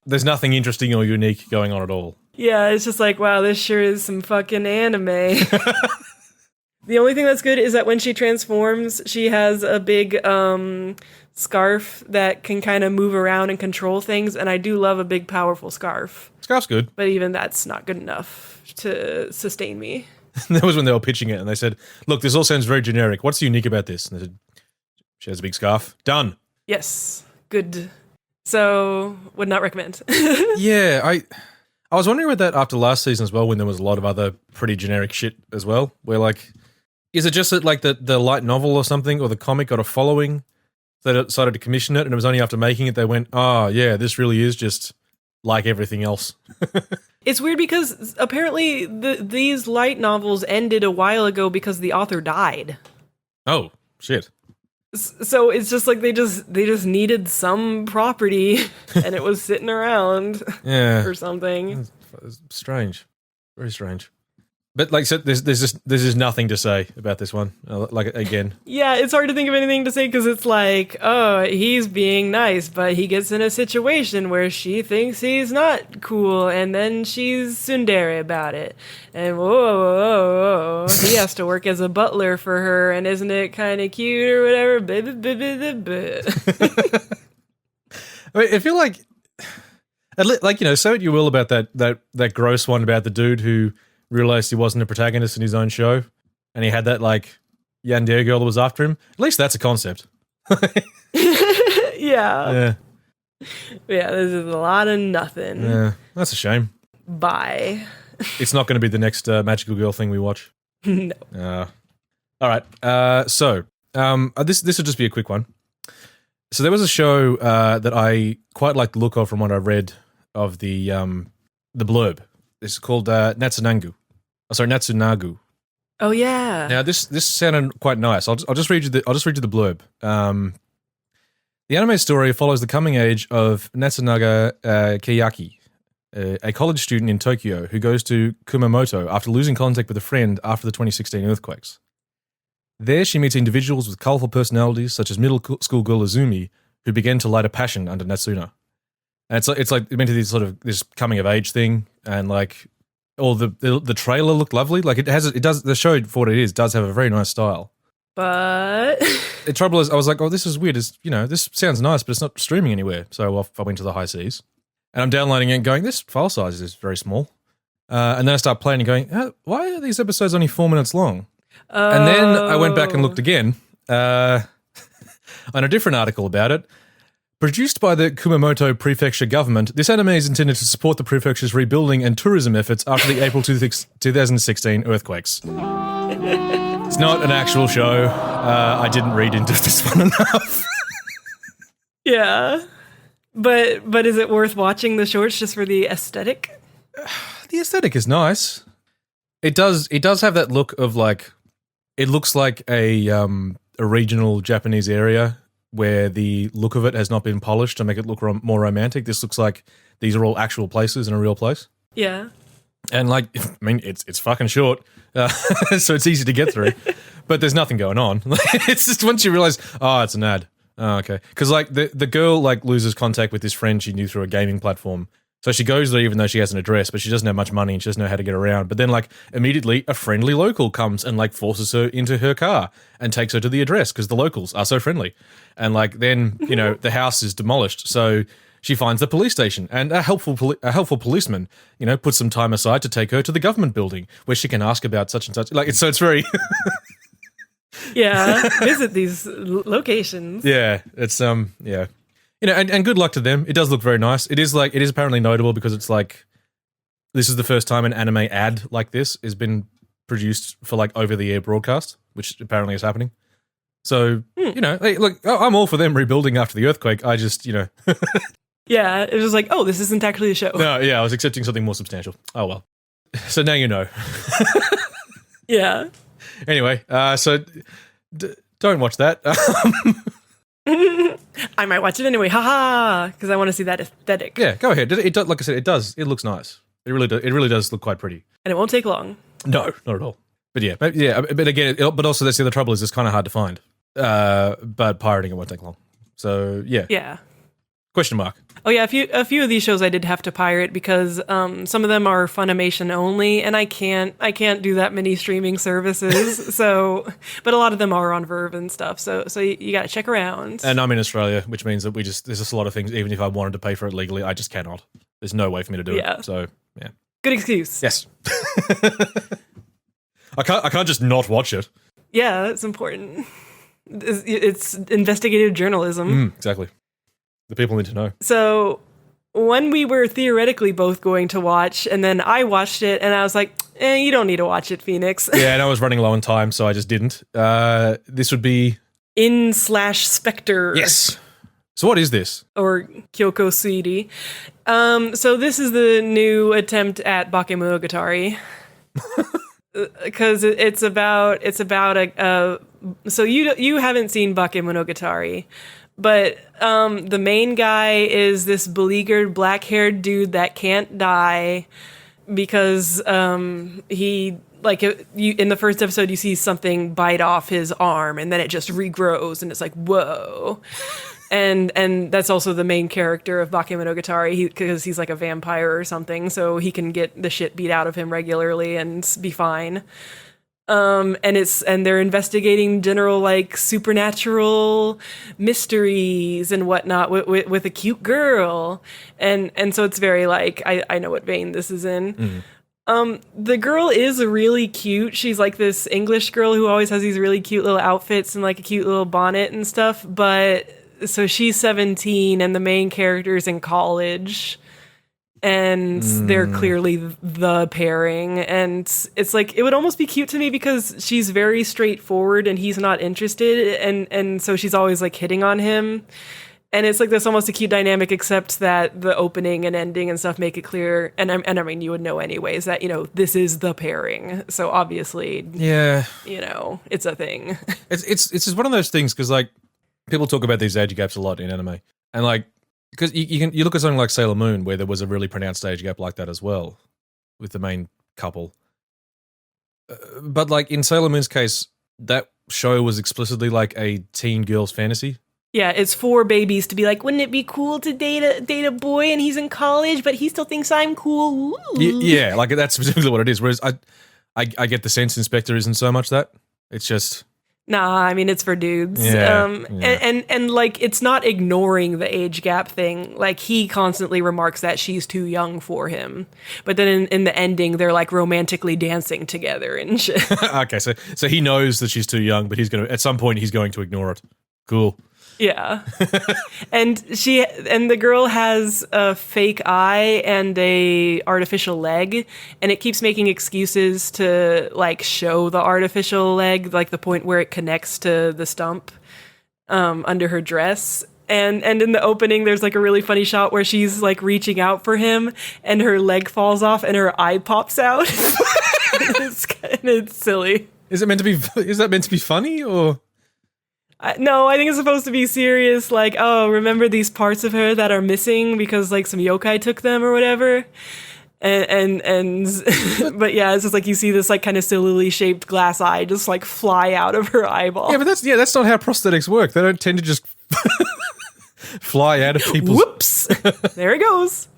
there's nothing interesting or unique going on at all. Yeah, it's just like, wow, this sure is some fucking anime. The only thing that's good is that when she transforms, she has a big scarf that can kind of move around and control things, and I do love a big, powerful scarf. Scarf's good. But even that's not good enough to sustain me. That was when they were pitching it, and they said, look, this all sounds very generic. What's unique about this? And they said, she has a big scarf. Done. Yes. Good. So, would not recommend. Yeah, I was wondering about that after last season as well, when there was a lot of other pretty generic shit as well, where like, is it just that like the light novel or something, or the comic got a following, so they decided to commission it, and it was only after making it they went, oh yeah, this really is just like everything else. It's weird because apparently these light novels ended a while ago because the author died. Oh, shit. So it's just like they just needed some property and it was sitting around. Yeah. Or something. It's strange. Very strange. But like, so there's just nothing to say about this one. Like, again. Yeah, it's hard to think of anything to say because it's like, oh, he's being nice, but he gets in a situation where she thinks he's not cool, and then she's tsundere about it. And whoa, he has to work as a butler for her, and isn't it kind of cute or whatever? I mean, I feel like, you know, say what you will about that gross one about the dude who realized he wasn't a protagonist in his own show, and he had that like yandere girl that was after him. At least that's a concept. Yeah, this is a lot of nothing. Yeah, that's a shame. Bye. It's not going to be the next magical girl thing we watch. No. All right. So this will just be a quick one. So there was a show that I quite liked the look of from what I read of the blurb. It's called Natsunagu. Natsunagu. Oh yeah. Now this sounded quite nice. I'll just read you the blurb. The anime story follows the coming age of Natsunaga Keiyaki, a college student in Tokyo who goes to Kumamoto after losing contact with a friend after the 2016 earthquakes. There, she meets individuals with colourful personalities such as middle school girl Izumi, who begin to light a passion under Natsuna. And it's like meant to be sort of this coming of age thing, and like all the trailer looked lovely. Like the show for what it is does have a very nice style. But the trouble is, I was like, oh, this is weird. This sounds nice, but it's not streaming anywhere. So I went to the high seas, and I'm downloading it and going, this file size is very small. And then I start playing and going, why are these episodes only 4 minutes long? Oh. And then I went back and looked again on a different article about it. Produced by the Kumamoto Prefecture government, this anime is intended to support the prefecture's rebuilding and tourism efforts after the April 2016 earthquakes. It's not an actual show. I didn't read into this one enough. Yeah. But is it worth watching the shorts just for the aesthetic? The aesthetic is nice. It does have that look of like, it looks like a regional Japanese area where the look of it has not been polished to make it look more romantic. This looks like these are all actual places in a real place. Yeah. And like, I mean, it's fucking short, so it's easy to get through. But there's nothing going on. It's just once you realize, oh, it's an ad. Oh, okay. Because like the girl like loses contact with this friend she knew through a gaming platform. So she goes there even though she has an address, but she doesn't have much money and she doesn't know how to get around. But then like immediately a friendly local comes and like forces her into her car and takes her to the address because the locals are so friendly. And like then, the house is demolished. So she finds the police station and a helpful policeman, puts some time aside to take her to the government building where she can ask about such and such. Like it's very yeah, visit these locations. Yeah, it's yeah. And good luck to them. It does look very nice. It is apparently notable because it's like this is the first time an anime ad like this has been produced for like over the air broadcast, which apparently is happening. So, hey, look, I'm all for them rebuilding after the earthquake. I just, Yeah, it was like, oh, this isn't actually a show. No, yeah, I was accepting something more substantial. Oh, well. So now you know. Yeah. Anyway, so don't watch that. I might watch it anyway, haha, because I want to see that aesthetic. Yeah, go ahead. It like I said, it does. It looks nice. It really does look quite pretty. And it won't take long. No, not at all. But yeah, but again, but also that's the other trouble is it's kind of hard to find. But pirating it won't take long. So yeah. Yeah. Question mark. Oh yeah, a few of these shows I did have to pirate because some of them are Funimation only, and I can't do that many streaming services. So, but a lot of them are on Verve and stuff. So you got to check around. And I'm in Australia, which means that there's just a lot of things. Even if I wanted to pay for it legally, I just cannot. There's no way for me to do it. So yeah. Good excuse. Yes. I can't just not watch it. Yeah, that's important. It's investigative journalism. Exactly. The people need to know. So when we were theoretically both going to watch, and then I watched it, and I was like, you don't need to watch it, Phoenix. Yeah, and I was running low on time, so I just didn't. This would be... Spectre. Yes. So what is this? Or Kyoko Suiri. So this is the new attempt at Bakemonogatari. Because it's about a so you haven't seen Bakemonogatari, but the main guy is this beleaguered black-haired dude that can't die because he in the first episode you see something bite off his arm and then it just regrows and it's like whoa. And that's also the main character of Bakemonogatari because he's like a vampire or something, so he can get the shit beat out of him regularly and be fine. And they're investigating general like supernatural mysteries and whatnot with a cute girl, and so it's very like I know what vein this is in. The girl is really cute. She's like this English girl who always has these really cute little outfits and like a cute little bonnet and stuff, but so she's 17 and the main character's in college and they're clearly the pairing, and it's like it would almost be cute to me because she's very straightforward and he's not interested, and so she's always like hitting on him, And it's like there's almost a cute dynamic, except that the opening and ending and stuff make it clear. And I mean, you would know anyways that, this is the pairing. So obviously, it's a thing. It's just one of those things because like people talk about these age gaps a lot in anime, and like because you look at something like Sailor Moon where there was a really pronounced age gap like that as well with the main couple. But like in Sailor Moon's case, that show was explicitly like a teen girl's fantasy. Yeah, it's for babies to be like, wouldn't it be cool to date a boy and he's in college, but he still thinks I'm cool? Yeah, like that's specifically what it is. Whereas I get the sense in Spectre isn't so much that. It's just... Nah, I mean, it's for dudes. Yeah, And like, it's not ignoring the age gap thing. Like, he constantly remarks that she's too young for him. But then in the ending, they're like romantically dancing together and shit. Okay, so he knows that she's too young, but at some point he's going to ignore it. Cool. Yeah. and the girl has a fake eye and a artificial leg, and it keeps making excuses to like show the artificial leg, like the point where it connects to the stump under her dress. And in the opening, there's like a really funny shot where she's like reaching out for him and her leg falls off and her eye pops out. It's silly. Is that meant to be funny or? No, I think it's supposed to be serious, like, oh, remember these parts of her that are missing because, like, some yokai took them or whatever? And but yeah, it's just like you see this, like, kind of sillily shaped glass eye just, like, fly out of her eyeball. Yeah, but that's not how prosthetics work. They don't tend to just fly out of people's... Whoops! There it goes.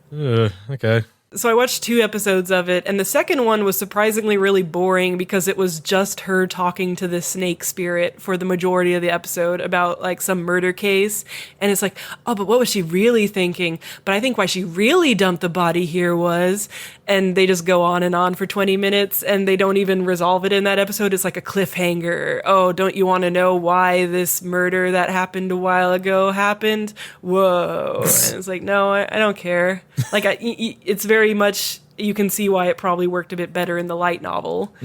Okay. So I watched 2 episodes of it, and the second one was surprisingly really boring because it was just her talking to the snake spirit for the majority of the episode about like some murder case. And it's like, oh, but what was she really thinking? But I think why she really dumped the body here was, and they just go on and on for 20 minutes and they don't even resolve it in that episode. It's like a cliffhanger. Oh, don't you want to know why this murder that happened a while ago happened? Whoa. And it's like, no, I don't care. Like, it's very much, you can see why it probably worked a bit better in the light novel.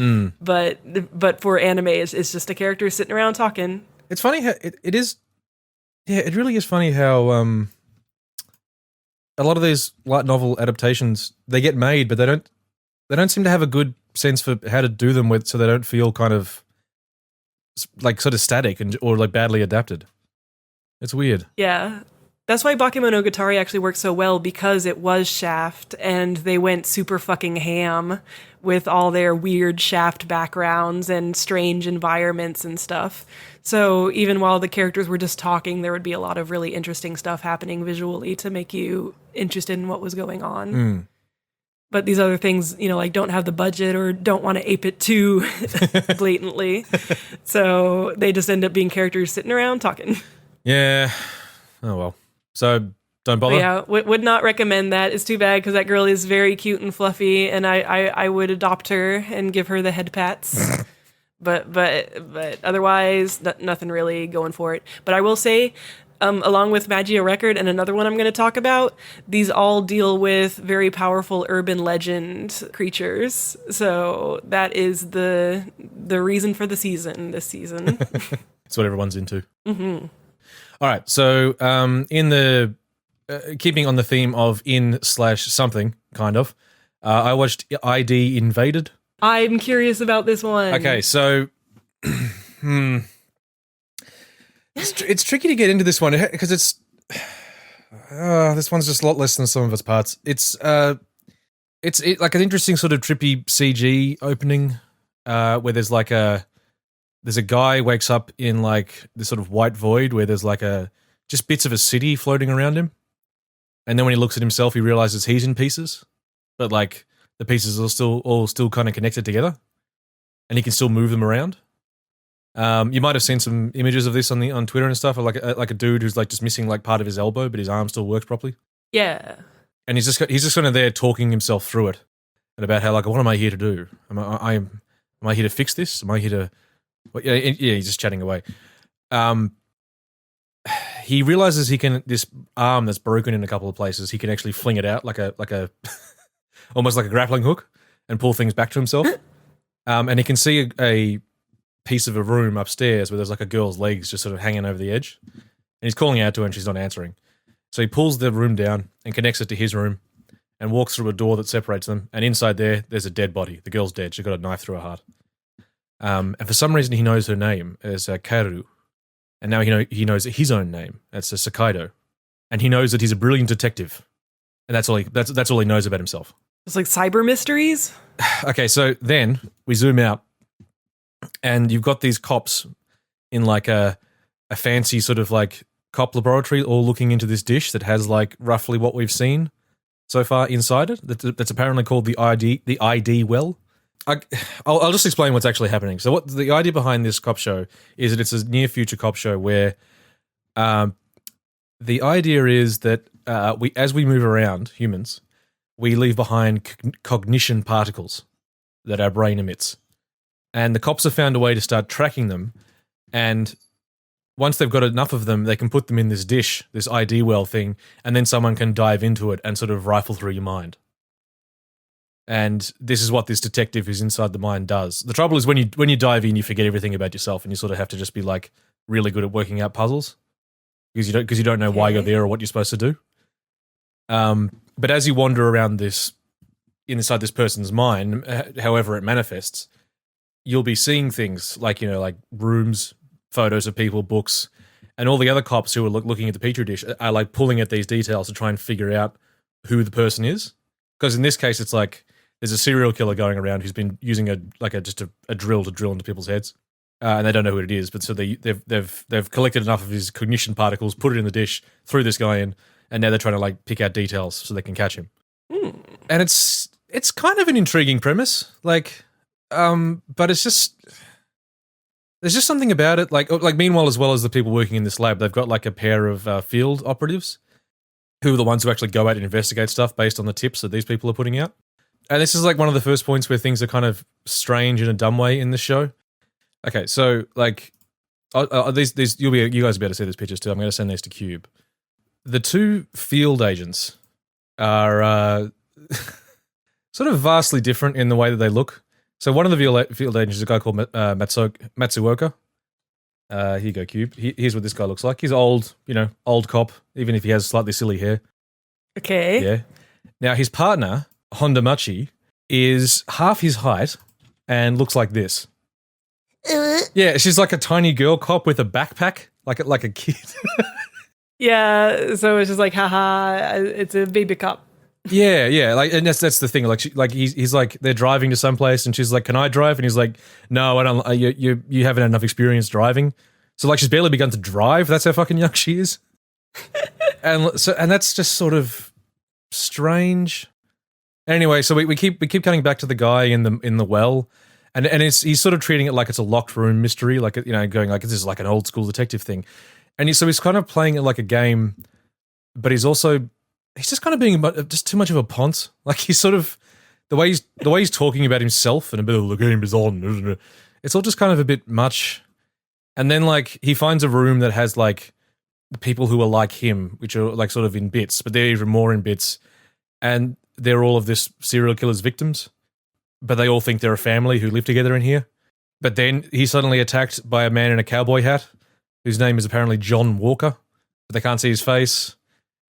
But for anime, it's just a character sitting around talking. It's funny how it is. Yeah, it really is funny how a lot of these light novel adaptations, they get made, but they don't seem to have a good sense for how to do them so they don't feel kind of like sort of static or like badly adapted. It's weird. Yeah. That's why Bakemonogatari actually worked so well, because it was Shaft and they went super fucking ham with all their weird Shaft backgrounds and strange environments and stuff. So even while the characters were just talking, there would be a lot of really interesting stuff happening visually to make you interested in what was going on. But these other things, like don't have the budget or don't want to ape it too blatantly. So they just end up being characters sitting around talking. Yeah. Oh, well. So don't bother. Yeah, would not recommend that. It's too bad because that girl is very cute and fluffy, and I would adopt her and give her the head pats. but otherwise, nothing really going for it. But I will say, along with Magia Record and another one I'm going to talk about, these all deal with very powerful urban legend creatures. So that is the reason for the season this season. That's what everyone's into. Mm-hmm. All right, so in the keeping on the theme of in/something, kind of, I watched ID Invaded. I'm curious about this one. Okay, so it's tricky to get into this one because this one's just a lot less than some of its parts. It's like an interesting sort of trippy CG opening where there's a guy wakes up in like this sort of white void where there's like just bits of a city floating around him. And then when he looks at himself, he realizes he's in pieces, but like the pieces are all still kind of connected together and he can still move them around. You might have seen some images of this on Twitter and stuff, or like a dude who's like just missing like part of his elbow, but his arm still works properly. Yeah. And he's just kind of there talking himself through it and about how like, what am I here to do? Am I here to fix this? Am I here to... Well, yeah, he's just chatting away. He realizes this arm that's broken in a couple of places, he can actually fling it out like a almost like a grappling hook and pull things back to himself. And he can see a piece of a room upstairs where there's like a girl's legs just sort of hanging over the edge. he's calling out to her and she's not answering. So he pulls the room down and connects it to his room and walks through a door that separates them. And inside there's a dead body. The girl's dead. She's got a knife through her heart. And for some reason, he knows her name as Kaoru. And now he knows his own name. That's Sakaido. And he knows that he's a brilliant detective. And that's all he knows about himself. It's like cyber mysteries. Okay, so then we zoom out, and you've got these cops in like a fancy sort of like cop laboratory, all looking into this dish that has like roughly what we've seen so far inside it. That's apparently called the ID well. I'll just explain what's actually happening. So what the idea behind this cop show is that it's a near future cop show where the idea is that as we move around, humans, we leave behind cognition particles that our brain emits. And the cops have found a way to start tracking them. And once they've got enough of them, they can put them in this dish, this ID well thing, and then someone can dive into it and sort of rifle through your mind. And this is what this detective who's inside the mind does. The trouble is when you dive in, you forget everything about yourself, and you sort of have to just be like really good at working out puzzles because you don't know why you're there or what you're supposed to do. But as you wander around inside this person's mind, however it manifests, you'll be seeing things like rooms, photos of people, books, and all the other cops who are looking at the petri dish are like pulling at these details to try and figure out who the person is. Because in this case, it's like there's a serial killer going around who's been using a drill to drill into people's heads, and they don't know who it is. But so they've collected enough of his cognition particles, put it in the dish, threw this guy in, and now they're trying to like pick out details so they can catch him. And it's kind of an intriguing premise, but it's just there's just something about it. Like meanwhile, as well as the people working in this lab, they've got like a pair of field operatives who are the ones who actually go out and investigate stuff based on the tips that these people are putting out. And this is like one of the first points where things are kind of strange in a dumb way in this show. Okay, so like these you guys will be able to see these pictures too. I'm going to send these to Cube. The two field agents are sort of vastly different in the way that they look. So one of the field agents is a guy called Matsuoka. Here you go, Cube. Here's what this guy looks like. He's old cop, even if he has slightly silly hair. Okay. Yeah. Now, his partner, Hondamachi, is half his height and looks like this. Yeah, she's like a tiny girl cop with a backpack, like a kid. Yeah, so it's just like, haha, it's a baby cop. Yeah, and that's the thing. He's like they're driving to someplace, and she's like, "Can I drive?" And he's like, "No, I don't. You haven't had enough experience driving." So like she's barely begun to drive. That's how fucking young she is. and that's just sort of strange. Anyway, so we keep coming back to the guy in the well, and he's sort of treating it like it's a locked room mystery, like going like this is like an old school detective thing, and he's kind of playing it like a game, but he's just kind of being just too much of a ponce. Like he's sort of the way he's talking about himself and a bit of the game is on, isn't it? It's all just kind of a bit much. And then like he finds a room that has like the people who are like him, which are like sort of in bits, but they're even more in bits. And they're all of this serial killer's victims, but they all think they're a family who live together in here. But then he's suddenly attacked by a man in a cowboy hat whose name is apparently John Walker, but they can't see his face.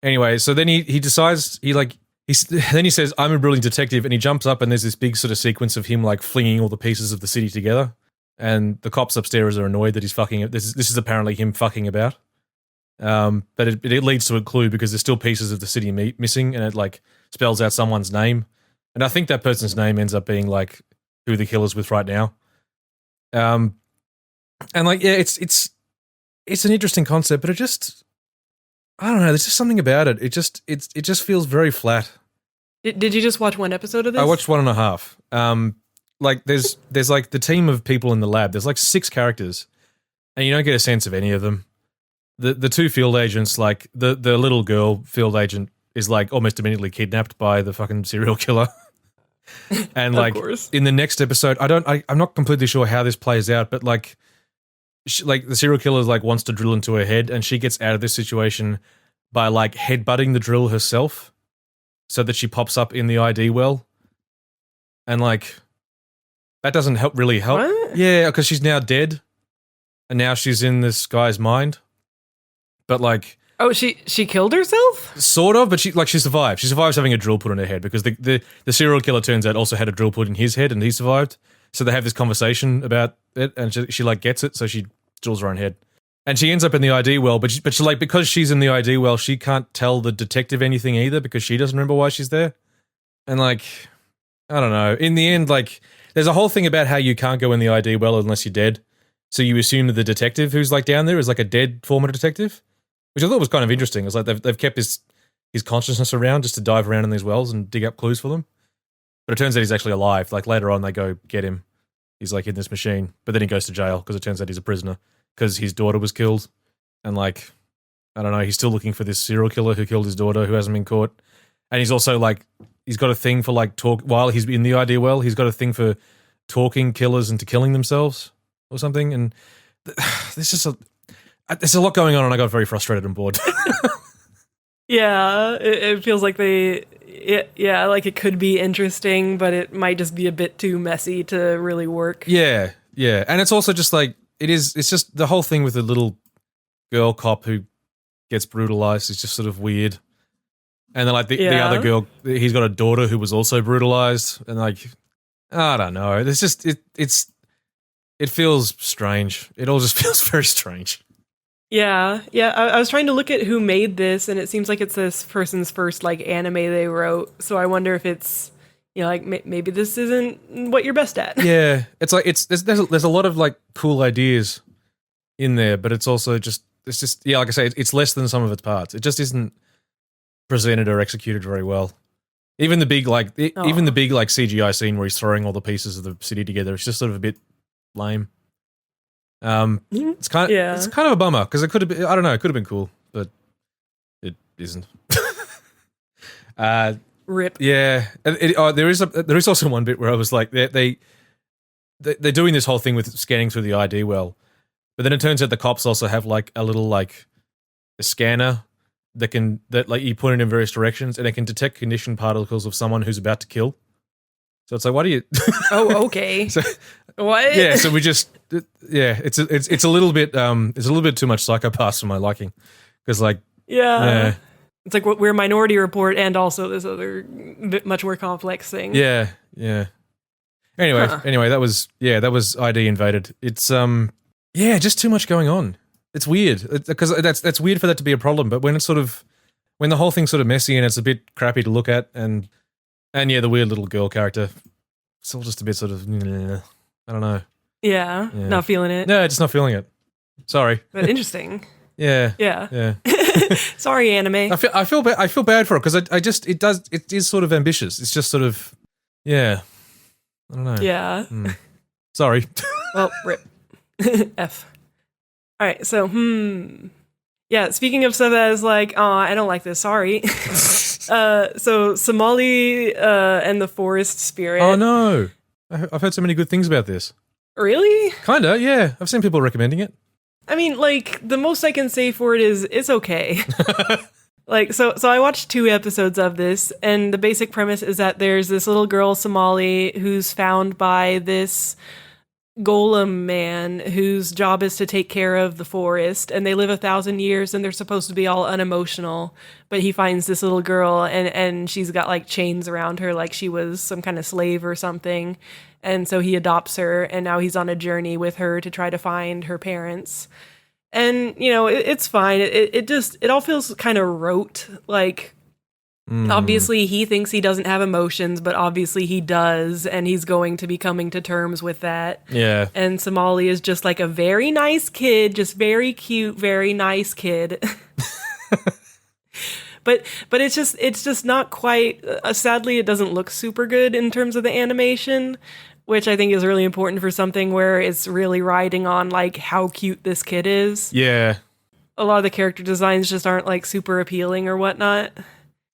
Anyway, so then he decides then he says, "I'm a brilliant detective," and he jumps up and there's this big sort of sequence of him like flinging all the pieces of the city together, and the cops upstairs are annoyed that he's fucking. This is apparently him fucking about, but it leads to a clue because there's still pieces of the city missing, and it like spells out someone's name, and I think that person's name ends up being like who the killer's with right now, and like yeah, it's an interesting concept, but it just. I don't know. There's just something about it. It just feels very flat. Did you just watch one episode of this? I watched 1.5. Like there's like the team of people in the lab. There's like 6 characters, and you don't get a sense of any of them. The two field agents, like the little girl field agent, is like almost immediately kidnapped by the fucking serial killer. And like in the next episode, I'm not completely sure how this plays out, but like the serial killer like wants to drill into her head, and she gets out of this situation by like headbutting the drill herself, so that she pops up in the ID well, and like that doesn't really help. What? Yeah, because she's now dead, and now she's in this guy's mind. but like Oh, she killed herself? sort of, but she survived. She survives having a drill put in her head because the serial killer turns out also had a drill put in his head and he survived. So they have this conversation about it, and she like gets it, so she drills her own head. And she ends up in the ID well, but she like because she's in the ID well, she can't tell the detective anything either because she doesn't remember why she's there. And like, I don't know. In the end, like, there's a whole thing about how you can't go in the ID well unless you're dead. So you assume that the detective who's like down there is like a dead former detective, which I thought was kind of interesting. It's like they've kept his consciousness around just to dive around in these wells and dig up clues for them. But it turns out he's actually alive. Like later on, they go get him. He's like in this machine, but then he goes to jail because it turns out he's a prisoner because his daughter was killed. And like, I don't know, he's still looking for this serial killer who killed his daughter who hasn't been caught. And he's also like, he's got a thing for like while he's in the ID well, he's got a thing for talking killers into killing themselves or something. And there's a lot going on and I got very frustrated and bored. Yeah, it feels like like it could be interesting, but it might just be a bit too messy to really work. Yeah. And it's also just like, it's just the whole thing with the little girl cop who gets brutalized is just sort of weird. And then like the other girl, he's got a daughter who was also brutalized, and like, I don't know. It's just, it feels strange. It all just feels very strange. Yeah. I was trying to look at who made this, and it seems like it's this person's first like anime they wrote. So I wonder if it's, like maybe this isn't what you're best at. Yeah, it's like there's a lot of like cool ideas in there, but it's also just like I say, it's less than some of its parts. It just isn't presented or executed very well. Even the big like CGI scene where he's throwing all the pieces of the city together, it's just sort of a bit lame. It's kind of a bummer because it could have been, I don't know, it could have been cool, but it isn't. Rip. Yeah, there is also one bit where I was like, they're doing this whole thing with scanning through the ID well, but then it turns out the cops also have like a little like a scanner that like you point it in various directions and it can detect conditioned particles of someone who's about to kill. So it's like, why do you? Oh, okay. What? Yeah, so we just it's a little bit too much psychopaths for my liking because like yeah. It's like we're Minority Report and also this other much more complex thing. Yeah. Anyway, that was ID Invaded. It's just too much going on. It's weird because that's weird for that to be a problem. But when the whole thing's sort of messy and it's a bit crappy to look at, and the weird little girl character, it's all just a bit sort of I don't know. Yeah, not feeling it. No, just not feeling it. Sorry. But interesting. Yeah. Sorry, anime. I feel bad for it because it is sort of ambitious. It's just sort of I don't know. Yeah. Sorry. Well, rip. F. All right. So yeah. Speaking of stuff that is like, oh, I don't like this. Sorry. So Somali and the Forest Spirit. Oh no, I've heard so many good things about this. Really? Kinda. Yeah. I've seen people recommending it. I mean, like, the most I can say for it is it's okay. Like, so I watched 2 episodes of this, and the basic premise is that there's this little girl, Somali, who's found by this golem man whose job is to take care of the forest, and they live 1,000 years, and they're supposed to be all unemotional, but he finds this little girl, and she's got, like, chains around her like she was some kind of slave or something. And so he adopts her, and now he's on a journey with her to try to find her parents. And, it's fine. It all feels kind of rote. Like, obviously he thinks he doesn't have emotions, but obviously he does, and he's going to be coming to terms with that. Yeah. And Somali is just like a very nice kid, just very cute, very nice kid. But it's just not quite, sadly it doesn't look super good in terms of the animation, which I think is really important for something where it's really riding on like how cute this kid is. Yeah. A lot of the character designs just aren't like super appealing or whatnot.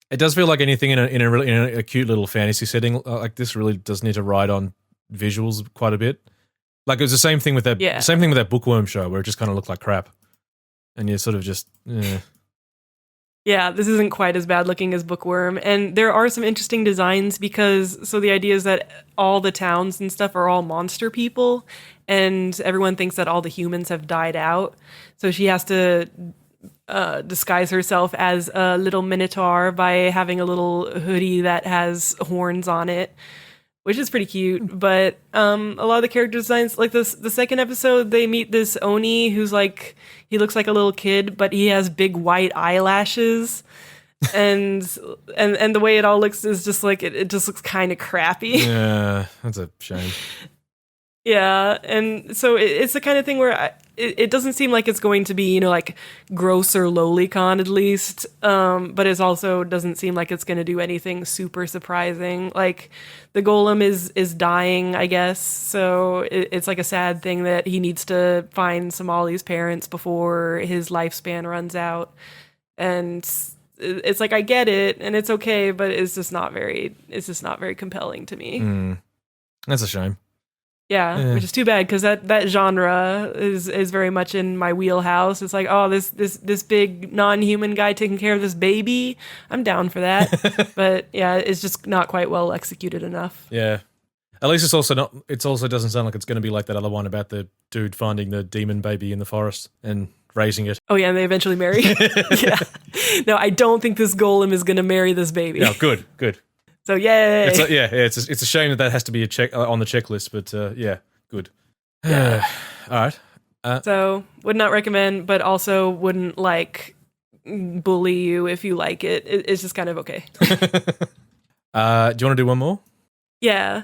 It does feel like anything in a cute little fantasy setting like this really does need to ride on visuals quite a bit. Like it was the same thing with that Bookworm show where it just kind of looked like crap, and you sort of just. Yeah, this isn't quite as bad looking as Bookworm. And there are some interesting designs because, so the idea is that all the towns and stuff are all monster people, and everyone thinks that all the humans have died out. So she has to disguise herself as a little minotaur by having a little hoodie that has horns on it, which is pretty cute. But a lot of the character designs, like the second episode, they meet this Oni who's like, he looks like a little kid, but he has big white eyelashes. And the way it all looks is just like, it just looks kind of crappy. Yeah, that's a shame. Yeah, and so it's the kind of thing where it doesn't seem like it's going to be, like gross or lowly-con at least, but it also doesn't seem like it's going to do anything super surprising. Like the golem is dying, I guess, so it's like a sad thing that he needs to find Somali's parents before his lifespan runs out, and it's like I get it and it's okay, but it's just not very compelling to me. That's a shame. Yeah, which is too bad because that genre is very much in my wheelhouse. It's like, oh, this big non-human guy taking care of this baby. I'm down for that. But yeah, it's just not quite well executed enough. Yeah. At least it's also not. It also doesn't sound like it's going to be like that other one about the dude finding the demon baby in the forest and raising it. Oh yeah, and they eventually marry. Yeah. No, I don't think this golem is going to marry this baby. Oh, good. So yay! It's a shame that has to be a check on the checklist, but yeah, good. Yeah. All right. So would not recommend, but also wouldn't bully you if you like it. It's just kind of okay. Do you want to do one more? Yeah.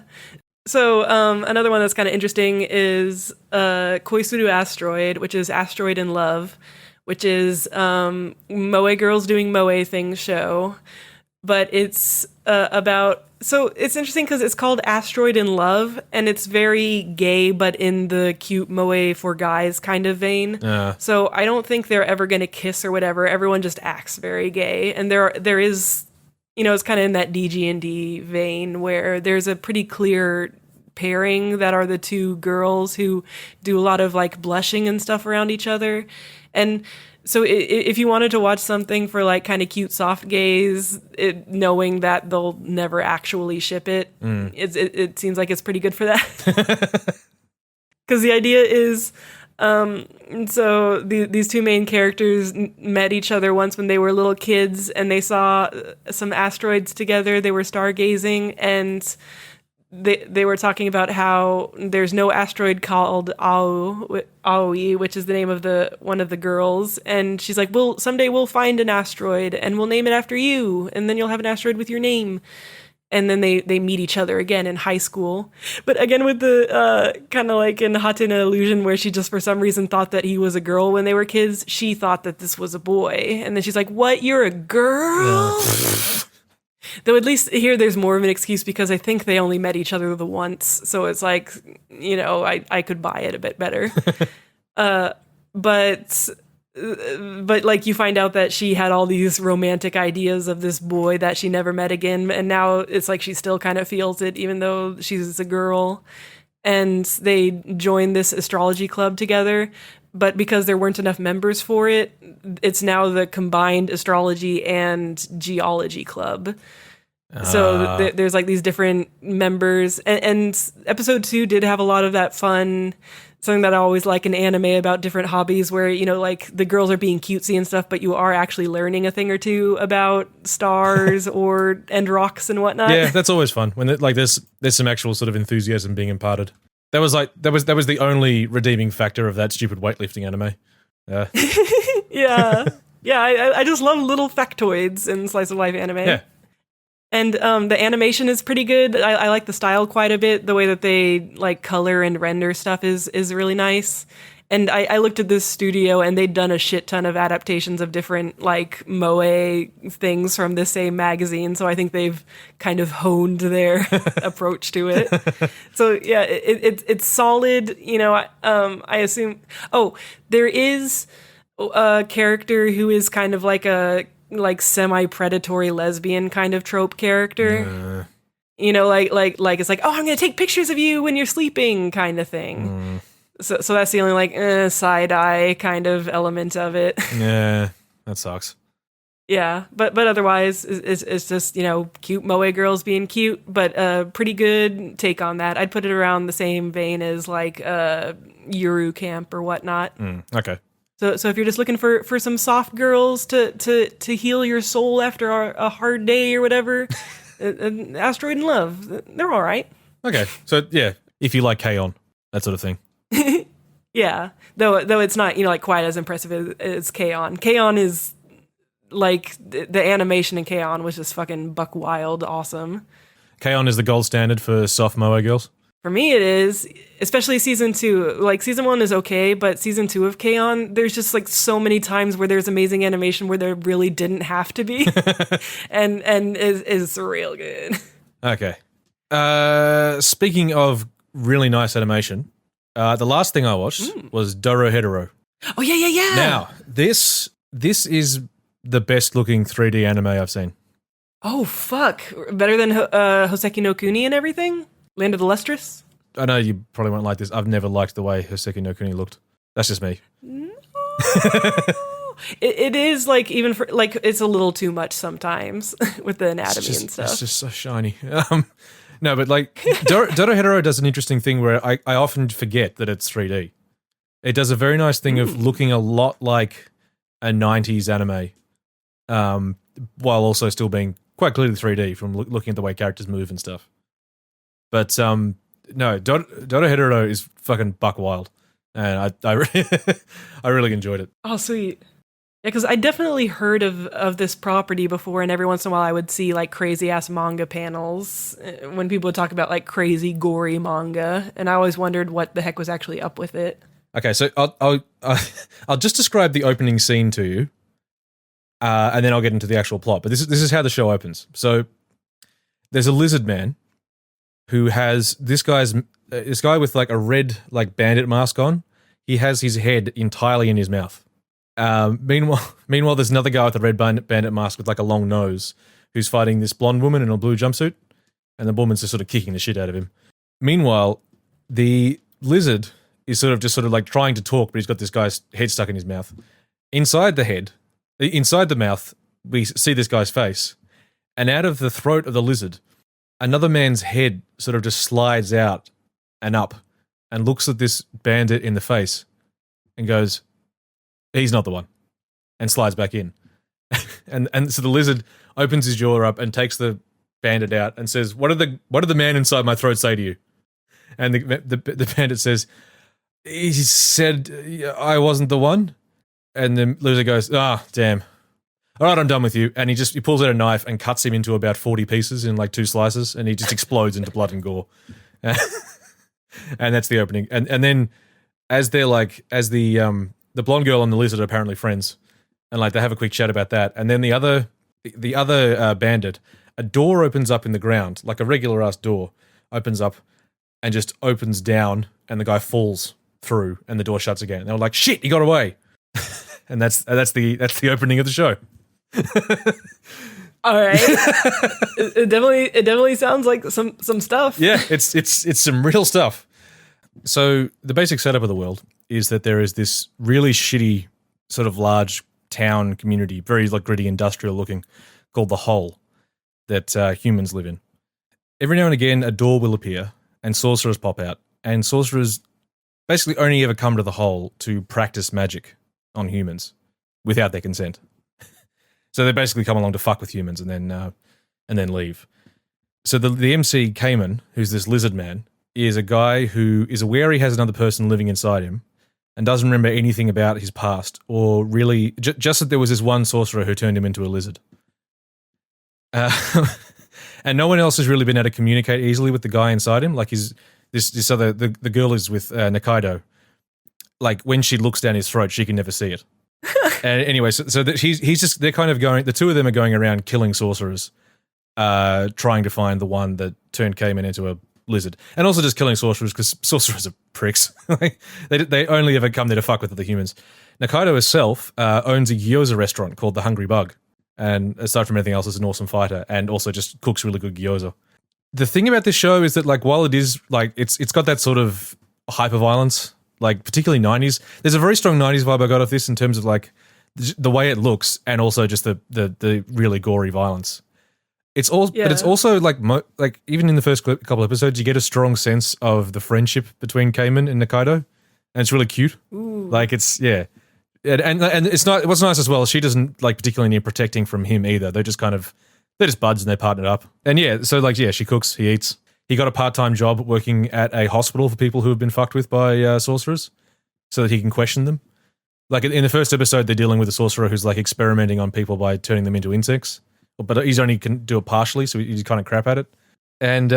So another one that's kind of interesting is Koisuru Asteroid, which is Asteroid in Love, which is moe girls doing moe things show. But it's so it's interesting because it's called Asteroid in Love, and it's very gay, but in the cute moe for guys kind of vein. So I don't think they're ever going to kiss or whatever. Everyone just acts very gay, and there is, it's kind of in that DG&D vein where there's a pretty clear pairing that are the two girls who do a lot of like blushing and stuff around each other, and so if you wanted to watch something for like kind of cute soft gays, knowing that they'll never actually ship it, it seems like it's pretty good for that. Because the idea is, so these two main characters met each other once when they were little kids, and they saw some asteroids together. They were stargazing, and they were talking about how there's no asteroid called Aoi, which is the name of one of the girls, and she's like, well, someday we'll find an asteroid and we'll name it after you, and then you'll have an asteroid with your name. And then they meet each other again in high school, but again with the kind of like in Hatena Illusion, where she just for some reason thought that he was a girl when they were kids. She thought that this was a boy, and then she's like, what, you're a girl? Though at least here there's more of an excuse because I think they only met each other the once. So it's like, I could buy it a bit better. But like you find out that she had all these romantic ideas of this boy that she never met again. And now it's like she still kind of feels it even though she's a girl. And they joined this astrology club together. But because there weren't enough members for it, it's now the combined astrology and geology club. So there's like these different members. And episode 2 did have a lot of that fun, something that I always like in anime about different hobbies where, like the girls are being cutesy and stuff, but you are actually learning a thing or two about stars and rocks and whatnot. Yeah, that's always fun when there's some actual sort of enthusiasm being imparted. That was the only redeeming factor of that stupid weightlifting anime. Yeah. Yeah. I just love little factoids in slice of life anime. Yeah. And the animation is pretty good. I like the style quite a bit. The way that they like color and render stuff is really nice. And I looked at this studio and they'd done a shit ton of adaptations of different like moe things from the same magazine. So I think they've kind of honed their approach to it. So yeah, it's solid. I assume. Oh, there is a character who is kind of like a semi-predatory lesbian kind of trope character. Like it's like, oh, I'm gonna take pictures of you when you're sleeping kind of thing. So that's the only side-eye kind of element of it. Yeah, that sucks. Yeah, but otherwise, it's just, cute moe girls being cute, but pretty good take on that. I'd put it around the same vein as like Yuru Camp or whatnot. Okay. So if you're just looking for some soft girls to heal your soul after a hard day or whatever, Asteroid and Love, they're all right. Okay, so yeah, if you like K-On, that sort of thing. Yeah, though it's not like quite as impressive as K-On. K-On is like the animation in K-On was just fucking buck wild awesome. K-On is the gold standard for soft moe girls. For me, it is, especially season 2. Like season 1 is okay, but season 2 of K-On, there's just like so many times where there's amazing animation where there really didn't have to be, and is real good. Okay. Speaking of really nice animation, the last thing I watched was Dorohedoro. Oh yeah. Now this is the best looking 3D anime I've seen. Oh fuck! Better than Hoseki no Kuni and everything. Land of the Lustrous? I know you probably won't like this. I've never liked the way Hoseki no Kuni looked. That's just me. No. it is like, even for like, it's a little too much sometimes with the anatomy and stuff. It's just so shiny. No, but like Dorohedoro does an interesting thing where I often forget that it's 3D. It does a very nice thing of looking a lot like a 90s anime, while also still being quite clearly 3D from looking at the way characters move and stuff. But no, Dorohedoro is fucking buck wild, and I really enjoyed it. Oh, sweet. Yeah, because I definitely heard of this property before, and every once in a while I would see like crazy ass manga panels when people would talk about like crazy gory manga, and I always wondered what the heck was actually up with it. Okay, so I'll just describe the opening scene to you, and then I'll get into the actual plot. But this is how the show opens. So there's a lizard man who has this guy with like a red like bandit mask on. He has his head entirely in his mouth. Meanwhile, there's another guy with a red bandit mask with like a long nose who's fighting this blonde woman in a blue jumpsuit, and the woman's just sort of kicking the shit out of him. Meanwhile, the lizard is sort of like trying to talk, but he's got this guy's head stuck in his mouth. Inside the mouth, we see this guy's face, and out of the throat of the lizard, another man's head sort of just slides out and up and looks at this bandit in the face and goes, "He's not the one," and slides back in. and so the lizard opens his jaw up and takes the bandit out and says, what did the man inside my throat say to you? And the bandit says, "He said I wasn't the one." And the lizard goes, "Ah, damn. All right, I'm done with you." And he pulls out a knife and cuts him into about 40 pieces in like 2 slices, and he just explodes into blood and gore. And that's the opening. And then as the blonde girl and the lizard are apparently friends, and like they have a quick chat about that. And then the other bandit, a door opens up in the ground, like a regular ass door opens up and just opens down, and the guy falls through, and the door shuts again. And they were like, "Shit, he got away." And that's the opening of the show. All right. it definitely sounds like some stuff. Yeah, it's some real stuff. So the basic setup of the world is that there is this really shitty sort of large town community, very like gritty industrial looking, called the Hole, that humans live in. Every now and again, a door will appear and sorcerers pop out, and sorcerers basically only ever come to the Hole to practice magic on humans without their consent. So they basically come along to fuck with humans and then leave. So the MC Cayman, who's this lizard man, is a guy who is aware he has another person living inside him and doesn't remember anything about his past, or really just that there was this one sorcerer who turned him into a lizard. And no one else has really been able to communicate easily with the guy inside him. Like the girl is with Nikaido. Like when she looks down his throat, she can never see it. And anyway, so they're kind of going, the two of them are going around killing sorcerers, trying to find the one that turned Cayman into a lizard, and also just killing sorcerers because sorcerers are pricks. They only ever come there to fuck with other humans. Nikaido herself owns a gyoza restaurant called the Hungry Bug, and aside from anything else, is an awesome fighter and also just cooks really good gyoza. The thing about this show is that like while it is like it's got that sort of hyper violence, like particularly 90s. There's a very strong 90s vibe I got of this in terms of like the way it looks and also just the really gory violence. It's all, but it's also like like even in the first couple episodes, you get a strong sense of the friendship between Cayman and Nikaido, and it's really cute. Ooh. Like it's And it's not. What's nice as well, she doesn't like particularly need protecting from him either. They're just buds and they partnered up. And yeah, so like she cooks, he eats. He got a part-time job working at a hospital for people who have been fucked with by sorcerers, so that he can question them. Like in the first episode, they're dealing with a sorcerer who's like experimenting on people by turning them into insects, but he's only can do it partially, so he's kind of crap at it. And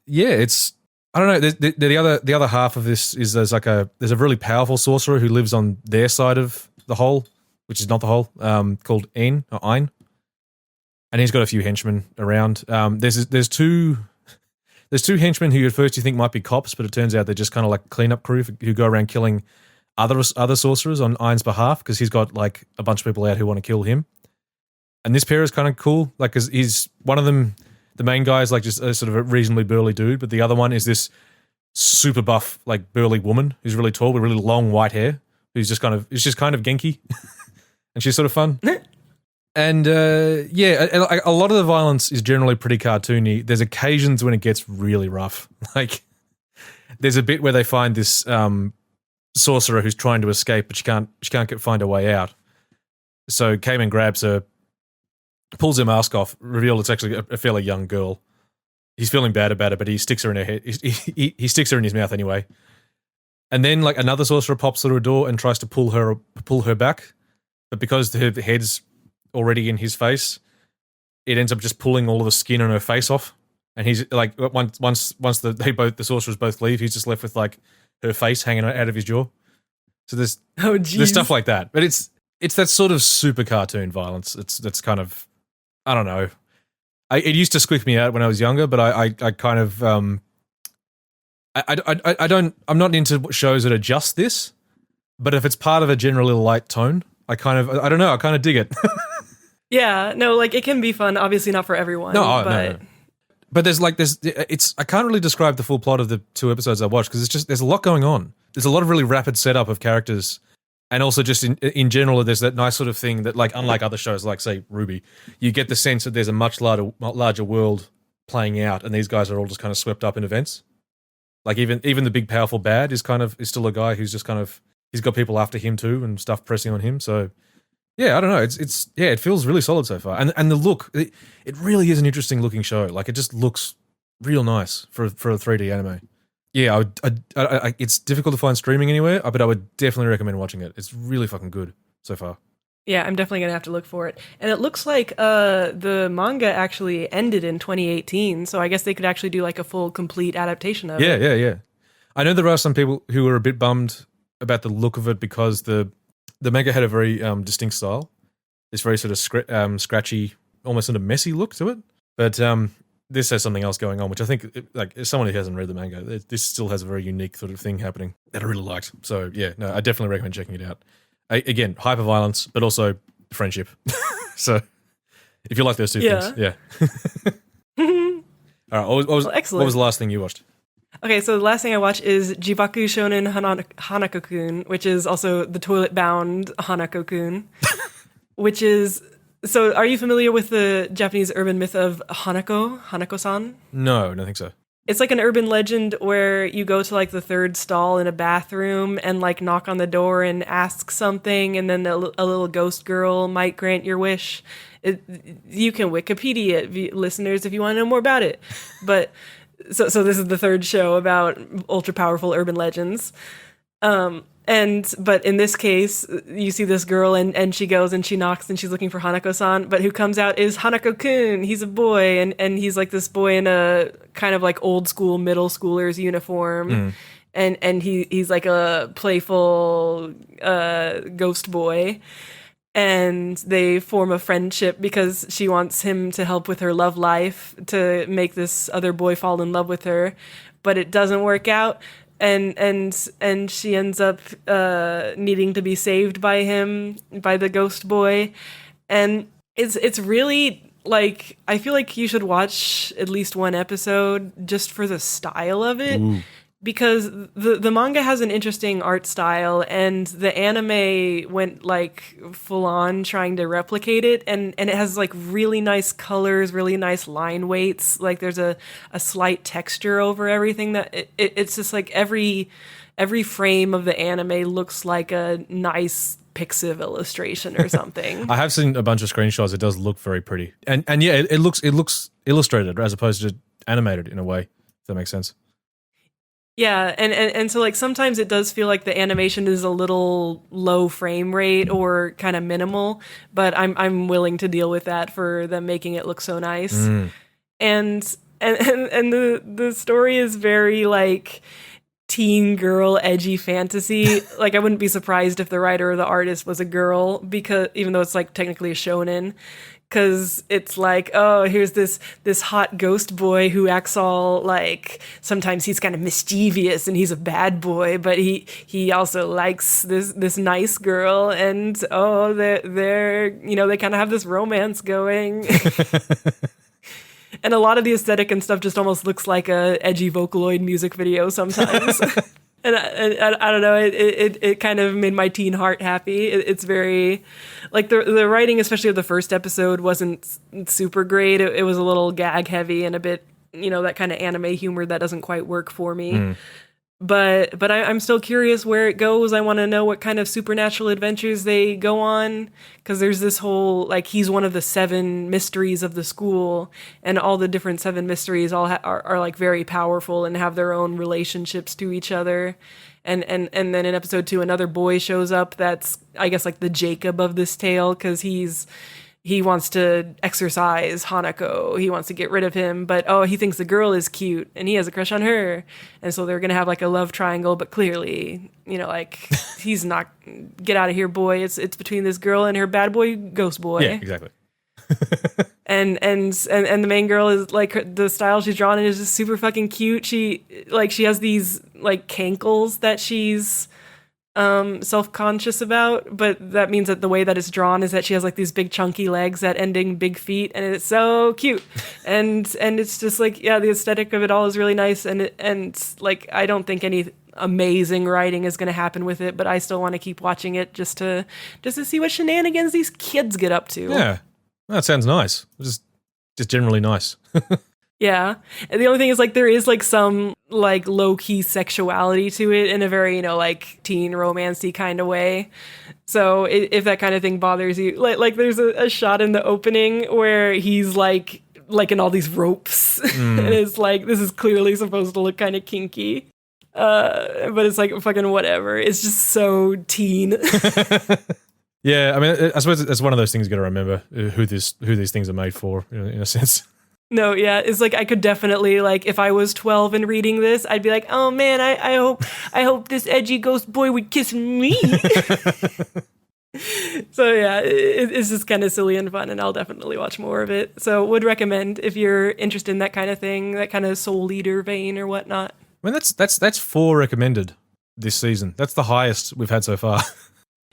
it's I don't know. The other half of this is there's a really powerful sorcerer who lives on their side of the hole, which is not the hole, called Ein, and he's got a few henchmen around. There's two henchmen who at first you think might be cops, but it turns out they're just kind of like cleanup crew who go around killing other sorcerers on Ein's behalf, because he's got like a bunch of people out who want to kill him. And this pair is kind of cool, like because he's one of them. The main guy is like just a sort of a reasonably burly dude, but the other one is this super buff, like burly woman who's really tall with really long white hair, who's just kind of Genki, and she's sort of fun. And a lot of the violence is generally pretty cartoony. There's occasions when it gets really rough. Like there's a bit where they find this sorcerer who's trying to escape, but she can't find a way out. So Cayman grabs her, pulls her mask off, revealed it's actually a fairly young girl. He's feeling bad about it, but he sticks her in her head. He sticks her in his mouth anyway. And then like another sorcerer pops through a door and tries to pull her back, but because her head's already in his face, it ends up just pulling all of the skin on her face off. And he's like, once the sorcerers both leave, he's just left with like her face hanging out of his jaw. So there's stuff like that, but it's that sort of super cartoon violence. That's kind of, I don't know. It used to squeak me out when I was younger, but I kind of I'm not into shows that are just this. But if it's part of a generally light tone, I kind of dig it. Yeah, no, like it can be fun. Obviously, not for everyone. No. But I can't really describe the full plot of the 2 episodes I watched, because there's a lot going on. There's a lot of really rapid setup of characters. And also just in general, there's that nice sort of thing that, like, unlike other shows like, say, Ruby, you get the sense that there's a much larger world playing out, and these guys are all just kind of swept up in events. Like even the big powerful bad is still a guy who's just kind of, he's got people after him too and stuff pressing on him. So yeah, I don't know. It feels really solid so far. And the look, it really is an interesting looking show. Like it just looks real nice for a 3D anime. Yeah, it's difficult to find streaming anywhere, but I would definitely recommend watching it. It's really fucking good so far. Yeah, I'm definitely going to have to look for it. And it looks like the manga actually ended in 2018, so I guess they could actually do like a full, complete adaptation of it. Yeah. I know there are some people who are a bit bummed about the look of it because the manga had a very distinct style. This very sort of scratchy, almost sort of messy look to it. But this has something else going on, which I think, like, as someone who hasn't read the manga, this still has a very unique sort of thing happening that I really liked. So yeah, no, I definitely recommend checking it out. Again, hyper violence, but also friendship. So if you like those two things, yeah. All right, what was the last thing you watched? Okay, so the last thing I watched is Jibaku Shonen Hanako-kun, which is also the toilet-bound Hanako-kun, which is... So are you familiar with the Japanese urban myth of Hanako-san? No, I don't think so. It's like an urban legend where you go to like the third stall in a bathroom and like knock on the door and ask something, and then a little ghost girl might grant your wish. You can Wikipedia it, listeners, if you want to know more about it. But so this is the third show about ultra powerful urban legends. But in this case, you see this girl and she goes and she knocks and she's looking for Hanako-san, but who comes out is Hanako-kun. He's a boy and he's like this boy in a kind of like old school middle schooler's uniform. And he's like a playful ghost boy. And they form a friendship because she wants him to help with her love life to make this other boy fall in love with her, but it doesn't work out. And she ends up needing to be saved by him, by the ghost boy. And it's really, like, I feel like you should watch at least one episode just for the style of it. Ooh. Because the manga has an interesting art style, and the anime went like full on trying to replicate it, and it has like really nice colors, really nice line weights. Like there's a slight texture over everything that it's just like every every frame of the anime looks like a nice Pixiv illustration or something. I have seen a bunch of screenshots. It does look very pretty, and yeah, it looks illustrated as opposed to animated in a way. If that makes sense. Yeah, and so like sometimes it does feel like the animation is a little low frame rate or kind of minimal, but I'm willing to deal with that for them making it look so nice. And the story is very like teen girl edgy fantasy. Like I wouldn't be surprised if the writer or the artist was a girl, because even though it's like technically a shonen, because it's like, oh, here's this hot ghost boy who acts all like, sometimes he's kind of mischievous and he's a bad boy, but he also likes this nice girl, and oh, they're you know, they kind of have this romance going. And a lot of the aesthetic and stuff just almost looks like a edgy Vocaloid music video sometimes. And I don't know, it kind of made my teen heart happy. It's very, like the writing, especially of the first episode, wasn't super great. It was a little gag heavy and a bit, you know, that kind of anime humor that doesn't quite work for me. But I'm still curious where it goes. I want to know what kind of supernatural adventures they go on, because there's this whole, like, he's one of the 7 mysteries of the school, and all the different 7 mysteries all are like very powerful and have their own relationships to each other. And then in episode 2, another boy shows up that's, I guess, like the Jacob of this tale, because he wants to exorcise Hanako. He wants to get rid of him, but he thinks the girl is cute and he has a crush on her. And so they're going to have like a love triangle, but clearly, you know, like he's not, get out of here, boy. It's between this girl and her bad boy ghost boy. Yeah, exactly. and the main girl is like, the style she's drawn in is just super fucking cute. She has these like cankles that she's self-conscious about, but that means that the way that it's drawn is that she has like these big chunky legs that ending big feet, and it's so cute. and it's just like, yeah, the aesthetic of it all is really nice, and like I don't think any amazing writing is going to happen with it, but I still want to keep watching it just to see what shenanigans these kids get up to. Yeah, that sounds nice. Just generally nice. Yeah. And the only thing is, like, there is, like, some, like, low-key sexuality to it in a very, you know, like, teen romance-y kind of way. So if that kind of thing bothers you, like there's a shot in the opening where he's, like in all these ropes. And it's like, this is clearly supposed to look kind of kinky. But it's, like, fucking whatever. It's just so teen. Yeah, I mean, I suppose it's one of those things you got to remember who these things are made for, in a sense. No, yeah, it's like I could definitely, like, if I was 12 and reading this, I'd be like, oh man, I hope this edgy ghost boy would kiss me. So yeah, it's just kind of silly and fun, and I'll definitely watch more of it. So would recommend if you're interested in that kind of thing, that kind of Soul Eater vein or whatnot. I mean, that's 4 recommended this season. That's the highest we've had so far.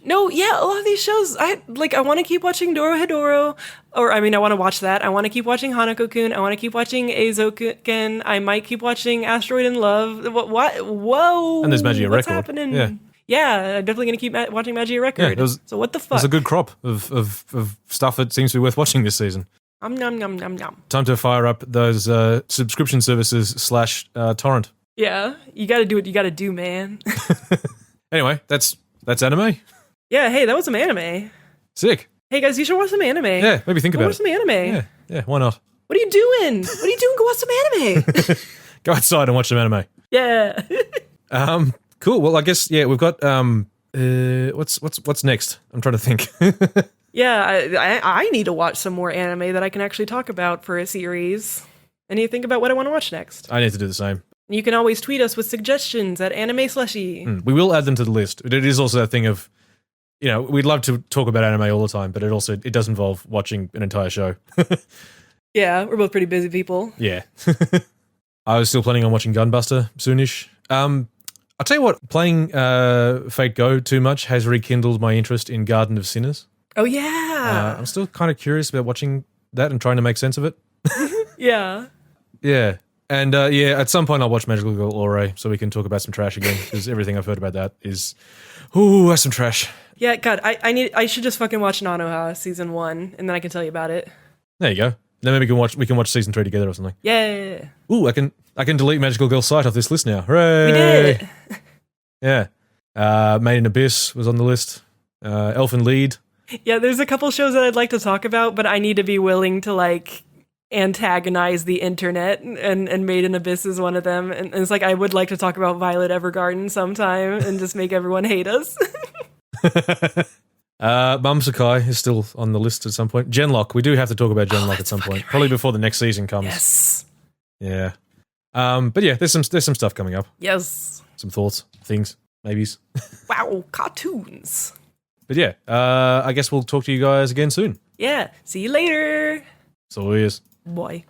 No, yeah, a lot of these shows, I want to keep watching Dorohedoro, or I mean, I want to watch that. I want to keep watching Hanako-kun. I want to keep watching Eizouken. I might keep watching Asteroid in Love. What? Whoa! And there's Magia Record. What's happening? Yeah, I'm definitely going to keep watching Magia Record. Yeah, so what the fuck? It's a good crop of stuff that seems to be worth watching this season. Nom nom nom nom. Time to fire up those subscription services / torrent. Yeah, you got to do what you got to do, man. Anyway, that's anime. Yeah, hey, that was some anime. Sick. Hey guys, you should watch some anime. Yeah, maybe think about it. Watch some anime. Yeah, why not? What are you doing? Go watch some anime. Go outside and watch some anime. Yeah. Cool. Well, I guess we've got what's next? I'm trying to think. Yeah, I need to watch some more anime that I can actually talk about for a series. I need to think about what I want to watch next. I need to do the same. You can always tweet us with suggestions at Anime Slushy. We will add them to the list. It is also a thing of, you know, we'd love to talk about anime all the time, but it does involve watching an entire show. Yeah, we're both pretty busy people. Yeah. I was still planning on watching Gunbuster soonish. I'll tell you what, playing Fate Go too much has rekindled my interest in Garden of Sinners. Oh, yeah. I'm still kind of curious about watching that and trying to make sense of it. Yeah. Yeah. And at some point I'll watch Magical Girl Ore so we can talk about some trash again, because everything I've heard about that is, that's some trash. Yeah, God, I should just fucking watch Nanoha season 1, and then I can tell you about it. There you go. Then maybe we can watch season 3 together or something. Yeah. Ooh, I can delete Magical Girl Sight off this list now. Hooray! We did it. Yeah. Made in Abyss was on the list. Elfen Lied. Yeah, there's a couple shows that I'd like to talk about, but I need to be willing to like antagonize the internet, and Made in Abyss is one of them. And it's like I would like to talk about Violet Evergarden sometime and just make everyone hate us. Mum Sakai is still on the list at some point. Genlock, we do have to talk about Genlock at some point, probably before the next season comes. Yes. Yeah. But yeah, there's some stuff coming up. Yes. Some thoughts, things, maybes. Wow, cartoons. But yeah, I guess we'll talk to you guys again soon. Yeah. See you later. So it is. Boy.